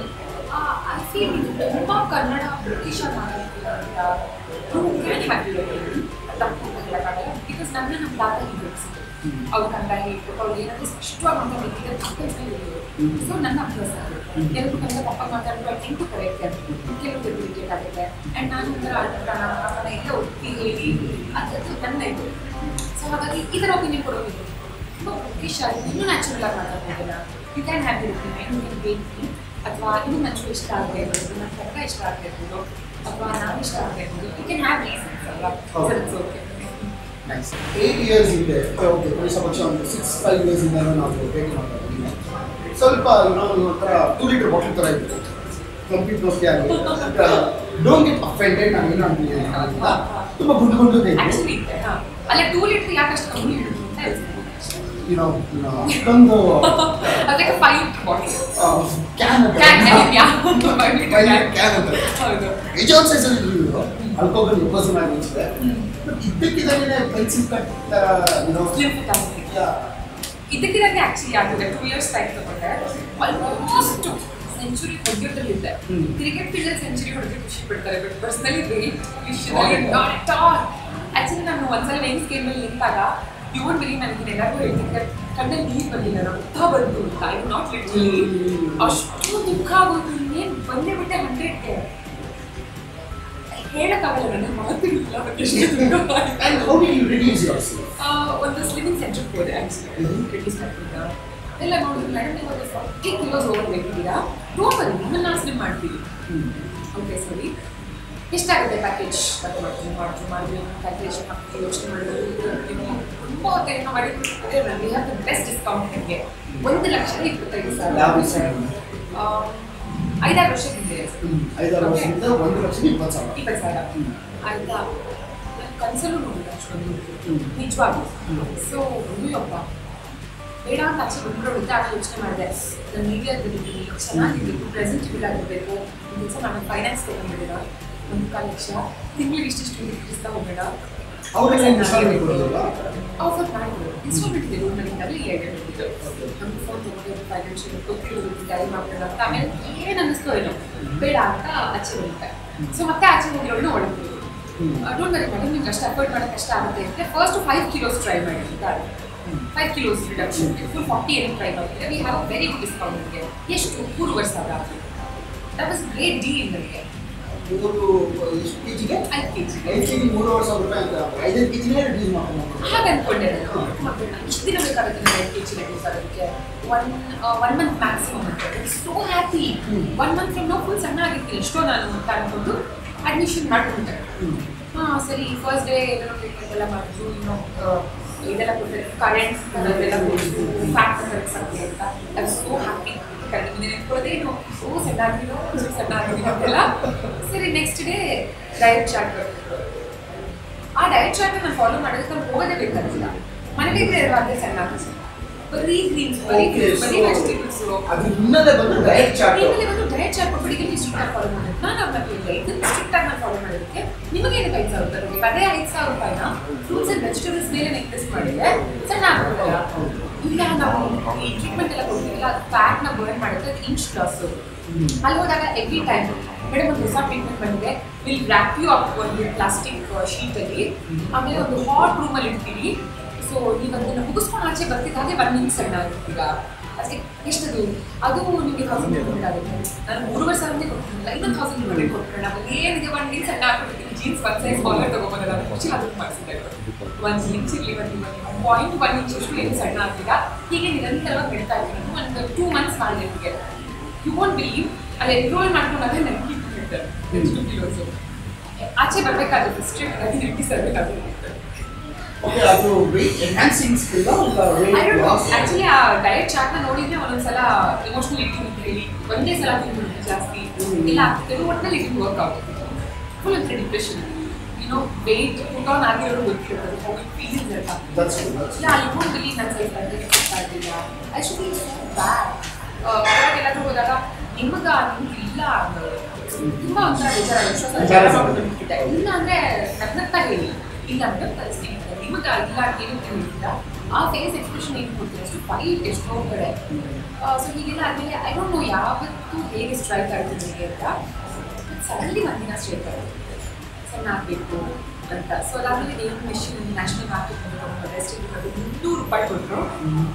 ಐ ಫೀಲ್ ತುಂಬ ಕನ್ನಡ ಬ್ರಿಟಿಷ್ ಮಾತಾಡ್ತೀರ ಅಂತ ತಪ್ಪು ಹೇಳೋಕ್ಕಾಗಲ್ಲ ಬಿಕಾಸ್ ನಮ್ಮ ತಾತ ಹೀಗೆ ಅವ್ರು ಕನ್ನಡ ಹೇಳ್ಬೇಕು ಅವ್ರು ಏನಾದರೂ ಸ್ಪಷ್ಟವಾಗಿ ಮಾತಾಡಬೇಕಿದ್ರೆ ತಪ್ಪೇ ಹೇಳಿದ್ರು. ಸೊ ನನ್ನ ಅಭ್ಯಾಸ ಕೆಲವರು ಕನ್ನಡ ತಪ್ಪಾಗಿ ಮಾತಾಡಿದ್ರು ಐ ಟೆನ್ ಟು ಕರೆಕ್ಟ್ ಕೆಲವು ಇರಿಟೇಟ್ ಆಗುತ್ತೆ ಆ್ಯಂಡ್ ನಾನು ಒಂಥರ ಅಲ್ಪನ ಎಲ್ಲ ಒತ್ತಿ ಹೇಳಿ ಅದು ನನ್ನ ಇದು. ಸೊ ಹಾಗಾಗಿ ಈ ಥರ ಒಪಿನಿಯನ್ ಕೊಡೋದಿಲ್ಲ ತುಂಬ ಬ್ರಿಟಿಷ್ ಆಗಿ ಇನ್ನೂ ನ್ಯಾಚುರಲ್ ಆಗಿ ಮಾತಾಡ್ಬೋದಿಲ್ಲ. You can have your opinion you can wait ಅಥವಾ ಇನ್ನೂ ನನಗೆ ಇಷ್ಟ ಆಗದೆ ಇರ್ಬೋದು ನನ್ನ ಕನ್ನಡ ಇಷ್ಟ ಆಗದೆ ಇರ್ಬೋದು ಅಥವಾ ನಾನು ಇಷ್ಟ ಆಗದೆ ಇರ್ಬೋದು ಯು ಕ್ಯಾನ್ ಹ್ಯಾವ್ ರೀಸನ್ಸ್ ಅಲ್ವಾ. ಓಕೆ ನೈಸ್ 8 ಇಯರ್ಸ್ ಹಿಂದೆ ಓಕೆ ಕನಿಷ್ಠ ಪಕ್ಷ ಒಂದು 6-5 ಇಯರ್ಸ್ ಇಂದ ನಾವು ಭೇಟಿ ಮಾಡ್ತಾ ಇದ್ದೀವಿ ಸ್ವಲ್ಪ ಒಂಥರ 2 ಲೀಟರ್ ಬಾಟಲ್ ಥರ ಇತ್ತು ಕಂಪ್ಲೀಟ್ ದೋಸ್ತಿ ಆಗಿ ಡೋಂಟ್ ಗೆಟ್ ಅಫೆಂಡೆಡ್ ನಾನು ಏನು ಅಂತೀನಿ ಅಂತ ತುಂಬ ಗುಂಡು ಅಲ್ಲ 2 ಲೀಟರ್ ಯಾಕಷ್ಟು ಕಮ್ಮಿ ಇಡುತ್ತೆ ಅಷ್ಟೊಂದು ಅದಕ್ಕೆ 5 ಲೀಟರ್ ಬಾಟಲ್ ಕ್ಯಾನ್ ಹೌದು ನಿಜವಾದ ಸೈಜಲ್ಲಿ ಇದ್ರು ಅಲ್ಕೋಹಾಲ್ ಗ್ಲೂಕೋಸ್ ಮಾಡಿ ನಿಂತಿದೆ ಇದ್ದಕ್ಕಿದ್ದಾಗಲೇ ಪೆನ್ಸಿಲ್ ಕಟ್ ಥರ ಇದಕ್ಕಿದ್ದಾಗೆ ಆಕ್ಚುಲಿ ಆಗಿದೆ 2 ಇಯರ್ಸ್ ಟೈಮ್ ತಗೊಂಡೆ ಆಲ್ಮೋಸ್ಟ್ ಸೆಂಚುರಿ ಹೊಡೆಯೋದ್ರಲ್ಲಿದ್ದೆ ಕ್ರಿಕೆಟ್ ಫೀಲ್ಡಲ್ಲಿ ಸೆಂಚುರಿ ಹೊಡೆದ್ರೆ ಖುಷಿ ಪಡ್ತಾರೆ ಬಟ್ ಪರ್ಸನಲಿ ವಿಷಯದಲ್ಲಿ ನಾಟ್ ಆಲ್ ಆಕ್ಚುಲಿ ನಾನು ಒಂದ್ಸಲ ವೇನ್ಸ್ ಗೇಮಲ್ಲಿ ನಿಂತಾಗ ಇವನ್ ಬಿರಿ ನನಗೆ ಎಲ್ಲರಿಗೂ ಹೇಳ್ತಿದ್ದೆ ಕಣ್ಣಲ್ಲಿ ನೀರು ಬಂದಿಲ್ಲ ರಕ್ತ ಬಂತು ಅಂತ ಐ ನಾಟ್ ಲಿಟ್ರಲಿ ಅಷ್ಟು ದುಃಖ ಆಗೋದು ಇನ್ನೇನು ಬಂದೇ ಬಿಟ್ಟೆ 100ಕ್ಕೆ ಹೇಳಕ್ಕಾಗಲ್ಲ ನನಗೆ ಮಾತಿಲ್ಲ ಒಂದು ಸ್ಲಿಮಿಂಗ್ ಸೆಂಟರ್ಗೆ ಹೋದೆ ಆಕ್ಚುಲಿ ರಿಡ್ಯೂಸ್ ಮಾಡ್ತಿದ್ದ ಎಲ್ಲ ನೋಡಿದ್ರು ಮೇಡಮ್ ನೀವು ಒಂದು 40 ಕಿಲೋಸ್ ಓವರ್ ಬೇಕಿದ್ದೀರಾ ಡೋಂಟ್ ನಿಮ್ಮನ್ನು ನಾನು ಸ್ಲಿಮ್ ಮಾಡ್ತೀವಿ ಓಕೆ ಸರಿ ಎಷ್ಟಾಗುತ್ತೆ ಪ್ಯಾಕೇಜ್ ಕಟ್ ಮಾಡ್ತೀವಿ ಕ್ಯಾಲ್ಕುಲೇಷನ್ ಹಾಕ್ತೀವಿ ಯೋಚನೆ ಮಾಡಿದ್ರು ತುಂಬ ಹೊತ್ತೇನೋ ಮಾಡಿ we have the best discount ನಿಮಗೆ 1,25,000 5-6 ವರ್ಷಕ್ಕಿದೆ 5-6 ವರ್ಷದಿಂದ 1,20,000 ಆಯ್ತಾ ನಾನು ಕನಸಲ್ಲೂ ನೋಡಿಲ್ಲ ಅಷ್ಟೊಂದು ನಿಜವಾಗ್ಲೂ ಸೊ ಅಪ್ಪ ಬೇಡ ಅಂತ ಆಚೆ ಬಂದ್ಬಿಟ್ಟು ಆಗ ಯೋಚನೆ ಮಾಡಿದೆ ನಾನು ಹೀಗೆ ಆಗಿದ್ದೀನಿ ಚೆನ್ನಾಗಿರ್ಬೇಕು ಪ್ರೆಸೆಂಟೇಬಲ್ ಆಗಿರಬೇಕು ಒಂದು ದಿವಸ ನಾನು ಫೈನಾನ್ಸ್ ತೊಗೊಂಡ್ಬಿಡೋಣ 1,5 ಲಕ್ಷ ತಿಂಗಳಿಗೆ ಇಷ್ಟಿಷ್ಟು ಇರಿಸ್ತಾ ಹೋಗಬೇಡ ಆಫರ್ ಮಾಡಿದ್ರು ಇನ್ಸ್ಟಾಲ್ಮೆಂಟ್ ಇದೆ ರೂಮ್ನಲ್ಲಿ ಹೇಳಿದ್ರು ನಮ್ಗೆ ಫೋನ್ ತೊಗೊಂಡು ಫೈನಾನ್ಷಿಯಲ್ ಗೊತ್ತಿರೋದು ಟೈಮ್ ಆಗ್ತದೆ ಅಂತ ಆಮೇಲೆ ಏನು ಅನ್ನಿಸ್ತೋ ಏನೋ ಬೇಡ ಅಂತ ಆಚೆ ಹೋಗ್ತಾರೆ ಸೊ ಮತ್ತೆ ಆಚೆ ಹೋಗಿರೋಳು ಒಳಗೆ ಡೋಂಟ್ ವರಿ ಮೇಡಮ್ ನಿಮ್ಗೆ ಅಷ್ಟು ಅಫೋರ್ಡ್ ಮಾಡೋಕ್ಕೆ ಕಷ್ಟ ಆಗುತ್ತೆ ಅಂತ ಫಸ್ಟ್ 5 ಕಿಲೋಸ್ ಟ್ರೈ ಮಾಡಿದ್ದಾರೆ 5 kilos reduction full 40 ಏನಕ್ಕೆ ಟ್ರೈ ಮಾಡ್ತಿದ್ದೆ we have a very good discount ನಿಮಗೆ ಎಷ್ಟು 3,500 ದಟ್ ವಾಸ್ ಗ್ರೇಟ್ ಡೀಲ್ ನನಗೆ 3 ಕೆಜಿಗೆ 5 ಕೆಜಿ 3,500 ರೂಪಾಯಿ ಅಂತ 5 ಕೆಜಿನೇ ರಿಡ್ಯೂಸ್ ಮಾಡ್ಕೊಂಡು ಹಾಗೆ ಅಂದ್ಕೊಂಡೆ ನಾನು ಇಷ್ಟು ದಿನ ಬೇಕಾಗುತ್ತೆ ನನಗೆ 5 ಕೆಜಿ ರಿಡ್ಯೂಸ್ ಆಗೋದಕ್ಕೆ ಒನ್ ಮಂತ್ ಮ್ಯಾಕ್ಸಿಮಮ್ ಅಂತ ಸೋ ಹ್ಯಾಪಿ 1 ಮಂತ್ ಫ್ರಮ್ ನಾವು ಫುಲ್ ಸಣ್ಣ ಆಗಿರ್ತೀನಿ ಎಷ್ಟೋ ನಾನು ಅಂತ ಅಂದ್ಕೊಂಡು ಅಡ್ಮಿಷನ್ ಮಾಡ್ಕೊಂಡೆ ಹಾಂ ಸರಿ ಫಸ್ಟ್ ಡೇ ಏನೋ ಟ್ರೀಟ್ಮೆಂಟ್ ಎಲ್ಲ ಮಾಡಿದ್ರು ಇನ್ನೂ ಇದೆಲ್ಲ ಕೊಟ್ಟರೆ ಕರೆಂಟ್ಸ್ ಅದೆಲ್ಲ ಕೊಟ್ಟು ಫ್ಯಾಕ್ಟ್ ಕರೆಕ್ಟ್ಸ್ ಆಗ್ತದೆ ಅಂತ ಅದು ಸೋ ಹ್ಯಾಪಿ ಕರೆಕ್ಟ್ ನೆನ್ಕೊಳ್ಳೋದೇನು ಸೋ ಸಣ್ಣ ಆಗಿರೋ ಅಂತೆಲ್ಲ ಸರಿ ನೆಕ್ಸ್ಟ್ ಡೇ ಡಯಟ್ ಚಾರ್ಟ್ ಬರ್ತಿದ್ರು ಆ ಡಯಟ್ ಚಾರ್ಟ್ನ ನಾನು ಫಾಲೋ ಮಾಡೋದಕ್ಕೆ ನಾನು ಹೋಗೋದೇ ಬೇಕಾಗಿಲ್ಲ ಮನೇಲಿ ಇದ್ರೆ ಅದೇ ಸಣ್ಣ ಆಗುತ್ತೆ ಬರೀ ಗ್ರೀನ್ಸ್ ಬರೀ ವೆಜಿಟೇಬಲ್ಸು ಅದು ಇನ್ನಲ್ಲೇ ಬಂದು ಡಯಟ್ ಚಾರ್ಟ್ ಕೊಟ್ಬಿಟ್ಟು ಸ್ಟ್ರಿಕ್ಟಾಗಿ ಫಾಲೋ ಮಾಡಿದೆ ನಾನು ಅವ್ರನ್ನ ಕೇಳಿದೆ ಇದನ್ನು ಸ್ಟ್ರಿಕ್ಟಾಗಿ ನಾನು ಫಾಲೋ ಮಾಡೋದಕ್ಕೆ ನಿಮಗೇನು 5,000 ರೂಪಾಯಿ ಅದೇ 5,000 ರೂಪಾಯಿನ ಫ್ರೂಟ್ಸ್ ಆ್ಯಂಡ್ ವೆಜಿಟೇಬಲ್ಸ್ ಮೇಲೆ ಇನ್ವೆಸ್ಟ್ ಮಾಡಿದ್ರೆ ಸಣ್ಣ ಆಗ್ಬೋದಲ್ಲ ಇಲ್ಲ ನಾವು ಈ ಟ್ರೀಟ್ಮೆಂಟ್ ಎಲ್ಲ ಕೊಡ್ತೀವಲ್ಲ ಅದು ಫ್ಯಾಟ್ನ ಬರ್ನ್ ಮಾಡುತ್ತೆ ಅದು ಇಂಚ್ ಲಾಸು ಅಲ್ಲಿ ಹೋದಾಗ ಎವ್ರಿ ಟೈಮ್ ಮೇಡಮ್ ಒಂದು ಹೊಸ ಟ್ರೀಟ್ಮೆಂಟ್ ಬಂದಿದೆ ವಿಲ್ ರ್ಯಾಪ್ ಯು ಅಪ್ ಒಂದು ಪ್ಲಾಸ್ಟಿಕ್ ಶೀಟಲ್ಲಿ ಆಮೇಲೆ ಒಂದು ಹಾಟ್ ರೂಮಲ್ಲಿ ಇಡ್ತೀವಿ ಸೊ ನೀವು ಅದನ್ನು ಮುಗಿಸ್ಕೊಂಡು ಆಚೆ ಬರ್ತಿದ್ದ ಹಾಗೆ 1 ಇಂಚ್ ಸಣ್ಣ ಆಗಿರ್ತೀಗ ಅದಕ್ಕೆ ಎಷ್ಟದು ಅದು ನಿಮಗೆ 1,200 ಆಗುತ್ತೆ ನಾನು 3,500 ಕೊಡ್ತೀನಿಲ್ಲ ಇನ್ನೊಂದು 1,200 ಕೊಟ್ಟರೆ ನಾವು ಏನಿದೆ 1 ಇಂಚ್ ಸಣ್ಣ ಹಾಕ್ಬಿಡ್ತೀನಿ ಜೀನ್ಸ್ 1 ಸೈಜ್ ಕಾಲರ್ ತೊಗೊಬೋದಲ್ಲ ಅದು ಖುಷಿ ಅದಕ್ಕೆ ಮಾಡಿಸಿದ್ದೆ 1 ಇಂಚ್ ಇರಲಿ 1 ಇಂಚ್ ಅಷ್ಟು ಏನು ಸಣ್ಣ ಆಗ್ತಿಲ್ಲ ಹೀಗೆ ನಿರಂತರವಾಗಿ ಬಿಡ್ತಾ ಇದ್ದೀನಿ ಒಂದು 2 ಮಂತ್ಸ್ ಮಾಡಿದೆ ನಿಮಗೆ ಯು ವೋಂಟ್ ಬಿಲೀವ್ ಅಲ್ಲಿ ಎನ್ರೋಲ್ ಮಾಡ್ಕೊಂಡಾಗ ನನಗೆ ಇಟ್ಟಿರ್ತಾರೆ 2 ಕಿಲೋಸು ಆಚೆ ಬರಬೇಕಾಗುತ್ತೆ ಸ್ಟ್ರಿಕ್ಟ್ ಆಗಿ ಇಟ್ಟಿಸಬೇಕಾಗುತ್ತೆ ಓಕೆ ಅದು ವೆಯ್ಟ್ ಎನ್ಹಾನ್ಸಿಂಗ್ ಸ್ಕಿಲ್ ಇಲ್ಲ ವೆಯ್ಟ್ ಲಾಸ್ ಆಕ್ಚುಲಿ ಆ ಡಯಟ್ ಚಾರ್ಟ್ನ ನೋಡಿದ್ರೆ ಒಂದೊಂದ್ಸಲ ಇಮೋಷನಲ್ ಈಟಿಂಗ್ ಅಂತ ಹೇಳಿ ಒಂದೇ ಸಲ ತಿಂದ್ಬಿಡ್ತೀನಿ ಜಾಸ್ತಿ ಇಲ್ಲ ಕೆಲವು ಒಟ್ಟಿನಲ್ಲಿ ಇದು ವರ್ಕ್ ಆಗುತ್ತೆ ಫುಲ್ ಅಂತ depression you know weight put on ಆಗಿರೋರು ಗೊತ್ತಿರೋದು ಹೌ ಇಟ್ ಫೀಲ್ಸ್ ಅಂತ ಇಲ್ಲ ಅಲ್ಲಿ ಹೋಗಿ ನನ್ನ ಸೈಜ್ ಬಂದರೆ ಗೊತ್ತಾ ಇದ್ದಿಲ್ಲ I should be so bad ಹೊರಗೆಲ್ಲಾದ್ರೂ ಹೋದಾಗ ನಿಮಗೆ ಇಲ್ಲ ತುಂಬ ಒಂಥರ ಬೇಜಾರಾಗುತ್ತೆ ಇಲ್ಲ ಅಂದರೆ ನಗ್ನಗ್ತಾ ಹೇಳಿ ಇಲ್ಲ ಅಂತ ಪರಿಸ್ಥಿತಿ ನಿಮಗೆ ಇಲ್ಲ ಏನು ತಿಳಿದಿಲ್ಲ ಆ ಫೇಸ್ ಎಕ್ಸ್ಪ್ರೆಷನ್ ಏನು ಕೊಡ್ತೀವಿ ಅಷ್ಟು ಫೈಟ್ ಎಷ್ಟೋ ಕಡೆ ಸೊ ಹೀಗೆಲ್ಲ ಆದಮೇಲೆ ಐ ಡೋಂಟ್ ನೋ ಯಾವತ್ತೂ ಹೇಗೆ ಸ್ಟ್ರೈಕ್ ಆಗ್ತಿದೆ ಅಂತ ಸಡನ್ಲಿ ಒಂದಿನ ಸ್ಟ್ರೈಕ್ ಆಗುತ್ತೆ ಸಣ್ಣ ಆಗಬೇಕು ಅಂತ ಸೊ ಅದಾದಮೇಲೆ ಏನು ಮೆಷಿನ್ ನ್ಯಾಷನಲ್ ಮಾರ್ಕೆಟ್ ರೆಸ್ಟಿಗೆ $200 ಕೊಟ್ಟರು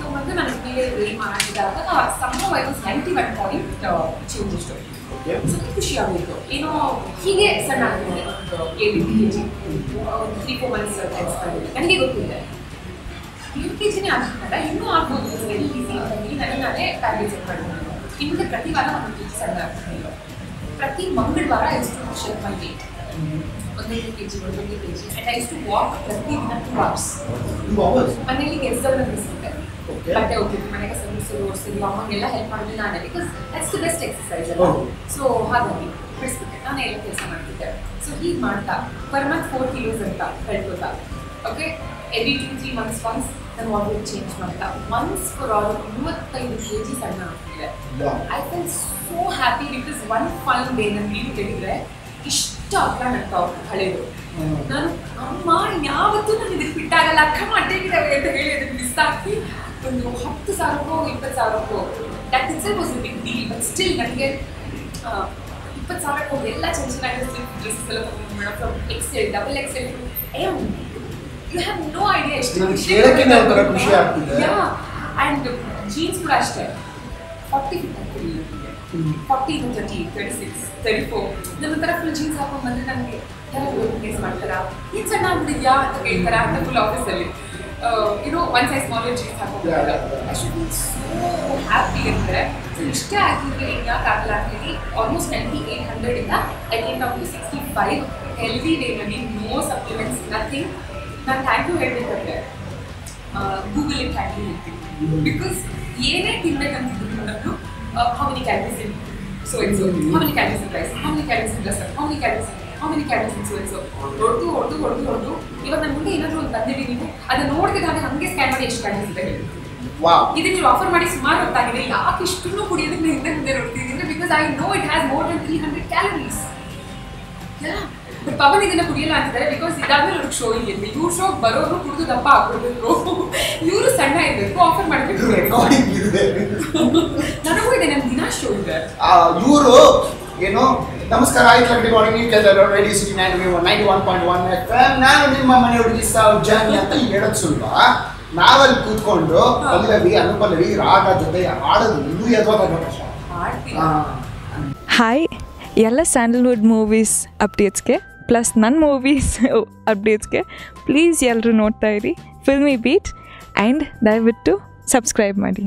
ತೊಗೊಂಡು ನನಗೆ ಮೇಲೆ ವೇಟ್ ಮಾಡಿದಾಗ ಸಂಭವ ಐ ವಾಸ್ 91 ಪಾಯಿಂಟ್ ಚೇಂಜ್ ಇಷ್ಟು ಖುಷಿ ಆಗೋಯಿತು ಏನೋ ಹೀಗೆ ಸಣ್ಣ ಆಗ್ತಿದೆ 7 kg 3-4 ಮಂತ್ಸ್ ನನಗೆ ಗೊತ್ತಿದೆ 7 kgನೇ ಆಗ್ತಿಲ್ಲ ಇನ್ನೂ ಆಗ್ಬೋದು ವೆರಿ ಈಸಿ ಅಂತಂದು ನಾನೇ ಪ್ಯಾಕೇಜ್ ಮಾಡ್ಕೊಂಡು ನಿಮಗೆ ಪ್ರತಿ ವಾರ 1 kg ಸಣ್ಣ ಆಗ್ತಿಲ್ಲ ಪ್ರತಿ ಮಂಗಳವಾರ ಎಷ್ಟು ಶೇರ್ ಮಾಡಿ 1.5 kg, 1.5 kg. And I used to walk ಪ್ರತಿ ದಿನ 2 hours. 2 hours? ಮನೆಯಲ್ಲಿ ಕೆಲಸದವ್ರನ್ನ ಬಿಡಿಸಿದ್ದೆ. Okay. ಬಟ್ಟೆ ಹೋಗ್ತಿದ್ದೆ, ಮನೆಗೆ ಸರಿಸೋದು, ಓಡಿಸೋದು, ಅಮ್ಮಂಗೆಲ್ಲ ಹೆಲ್ಪ್ ಮಾಡೋದು ನಾನೇ. Because that's the best exercise ಅಲ್ಲ. ಸೊ ಹಾಗಾಗಿ ಬಿಡಿಸ್ಬಿಟ್ಟೆ, ನಾನೇ ಎಲ್ಲ ಕೆಲಸ ಮಾಡ್ತಿದ್ದೆ. ಸೊ ಹೀಗೆ ಮಾಡ್ತಾ ಪರ್ ಮಂತ್ 4 kilos ಅಂತ ಹೇಳ್ಕೊತಾ. ಓಕೆ, ಎವ್ರಿ 2-3 months once ನನ್ನ ವಾರ್ಡ್ರೋಬ್ ಚೇಂಜ್ ಮಾಡ್ತಾ. ಒನ್ಸ್ ಫಾರ್ ಆಲ್ 35 kg ಸಣ್ಣ ಆಗ್ತಿದೆ. I feel so happy because one fine day ನನ್ನ ವೀಡಿಯೋ ತೆಗೆದ್ರೆ ಇಷ್ಟು ಅಕ್ಕ ನಡ್ತಾವ್ ಹಳೆಯದು. ನಾನು ಅಮ್ಮ ಯಾವತ್ತೂ ನಾನು ಇದಕ್ಕೆ ಬಿಟ್ಟಾಗಲ್ಲ, ಅಕ್ಕ ಅಡ್ಡಾಗಿದ್ದಾವೆ ಅಂತ ಹೇಳಿ ಅದಕ್ಕೆ ಮಿಸ್ ಹಾಕಿ ಒಂದು 10,000 20,000 that itself was a big deal. But still ನನಗೆ 20,000 ಎಲ್ಲ ಚೆನ್ನಾಗಿರೋ ಡ್ರೆಸ್ಸಸ್ ಎಲ್ಲ ತಗೊಂಡು madam, from XL, double XL to M. You have no idea ಎಷ್ಟು ಖುಷಿ ಆಗ್ತಿದೆ. ಆ್ಯಂಡ್ ಜೀನ್ಸ್ ಕೂಡ ಅಷ್ಟೇ 40 ಫಿಟ್ ಆಗ್ತಿರಲಿಲ್ಲ ನನಗೆ. 40 to 30, 36, 34 ನನ್ನ ಥರ ಫುಲ್ ಜೀನ್ಸ್ ಹಾಕೊಂಡು ಬಂದರೆ ನನಗೆ ಯಾರು ಕೇಸ್ ಮಾಡ್ತಾರಾ, ಏನು ಸಣ್ಣ ಆಗ್ಬಿಟ್ಟಿದ್ಯಾ ಅಂತ ಕೇಳ್ತಾರ ಅಂತ ಫುಲ್ ಆಫೀಸಲ್ಲಿ ಒನ್ ಸೈಜ್ ಸ್ಮಾಲರ್ ಜೀನ್ಸ್ ಹಾಕೊಂಡ್ಬಿಟ್ಟಾಗ I should be so happy ಅಂದರೆ. ಸೊ ಇಷ್ಟೇ ಆಗಿದ್ರೆ ಯಾಕೆ ಆಗಲ್ಲ ಅಂತೇಳಿ almost 9800 I came down to 65 healthy ವೇನಲ್ಲಿ, ನೋ ಸಪ್ಲಿಮೆಂಟ್ಸ್, ನಥಿಂಗ್. ನಾನು ಥ್ಯಾಂಕ್ ಯು ಹೇಳಬೇಕಂದ್ರೆ ಗೂಗಲಿಗೆ ಥ್ಯಾಂಕ್ ಯು ಹೇಳ್ತೀನಿ. ಬಿಕಾಸ್ ಏನೇ ತಿನ್ಬೇಕಂತಿದ್ರು ನಾನು how many calories in so and so, how many calories in rice, how many calories in rasam, how many calories in so and so ಹೊರಟು ಇವಾಗ ನನ್ನ ಮುಂದೆ ಏನಾದರೂ ಒಂದು ತಂದಿದ್ದೀವಿ, ನೀವು ಅದನ್ನ ನೋಡ್ತಿದ್ದಾಗ ಹಂಗೆ ಸ್ಕ್ಯಾನ್ ಮಾಡಿ ಎಷ್ಟು ಕ್ಯಾಲರೀಸ್ ಇದೆ ಹೇಳಿ. ಇದನ್ನ ನೀವು ಆಫರ್ ಮಾಡಿ ಸುಮಾರು ಹೊತ್ತಾಗಿದೆ, ಯಾಕೆ ಇಷ್ಟನ್ನು ಕುಡಿಯೋದಕ್ಕೆ ಹಿಂದೆ ನೋಡ್ತಿದ್ದೀನಿ? Because I know it has more than 300 calories. But Pawan ಇದನ್ನ ಕುಡಿಯಲ್ಲ ಅಂತಿದ್ದಾರೆ ಬಿಕಾಸ್ ಇದಾದ್ಮೇಲೆ ಅವ್ರಿಗೆ ಶೋ ಇದೆ. ಇವ್ರ ಶೋ ಬರೋರು ಕುಡಿದು ದಪ್ಪ ಹಾಕೊಡ್ಬೇಕು, ಇವರು ಸಣ್ಣ ಇರಬೇಕು, ಆಫರ್ ಮಾಡಬೇಕು. ನನಗೂ ಇದೆ, ನನ್ನ ದಿನ ಶೋ ಇದೆ. ಇವರು ಏನೋ ನಮಸ್ಕಾರ ಆಯ್ತು ಗುಡ್ ಮಾರ್ನಿಂಗ್, ನೀವು ಕೇಳಿದ್ರೆ ರೇಡಿಯೋ ಸಿಟಿ 91.1 FM. ನಾನು ನಿಮ್ಮ ಮನೆ ಹುಡುಗಿ ಜಾನಿ ಅಂತ ಹೇಳೋದು ಸುಲಭ. ನಾವಲ್ಲಿ ಕೂತ್ಕೊಂಡು ಪಲ್ಲವಿ ಅನುಪಲ್ಲವಿ ರಾಗ ಜೊತೆ ಆಡೋದು ಇದು ಎದುವಾಗ ಕಷ್ಟ. ಹಾಯ್, ಎಲ್ಲ ಸ್ಯಾಂಡಲ್ವುಡ್ ಮೂವೀಸ್ ಅಪ್ಡೇಟ್ಸ್ಗೆ ಪ್ಲಸ್ ನನ್ನ ಮೂವೀಸ್ ಅಪ್ಡೇಟ್ಸ್ಗೆ ಪ್ಲೀಸ್ ಎಲ್ಲರೂ ನೋಡ್ತಾ ಇರಿ ಫಿಲ್ಮಿ ಬೀಟ್ ಆ್ಯಂಡ್ ದಯವಿಟ್ಟು ಸಬ್ಸ್ಕ್ರೈಬ್ ಮಾಡಿ.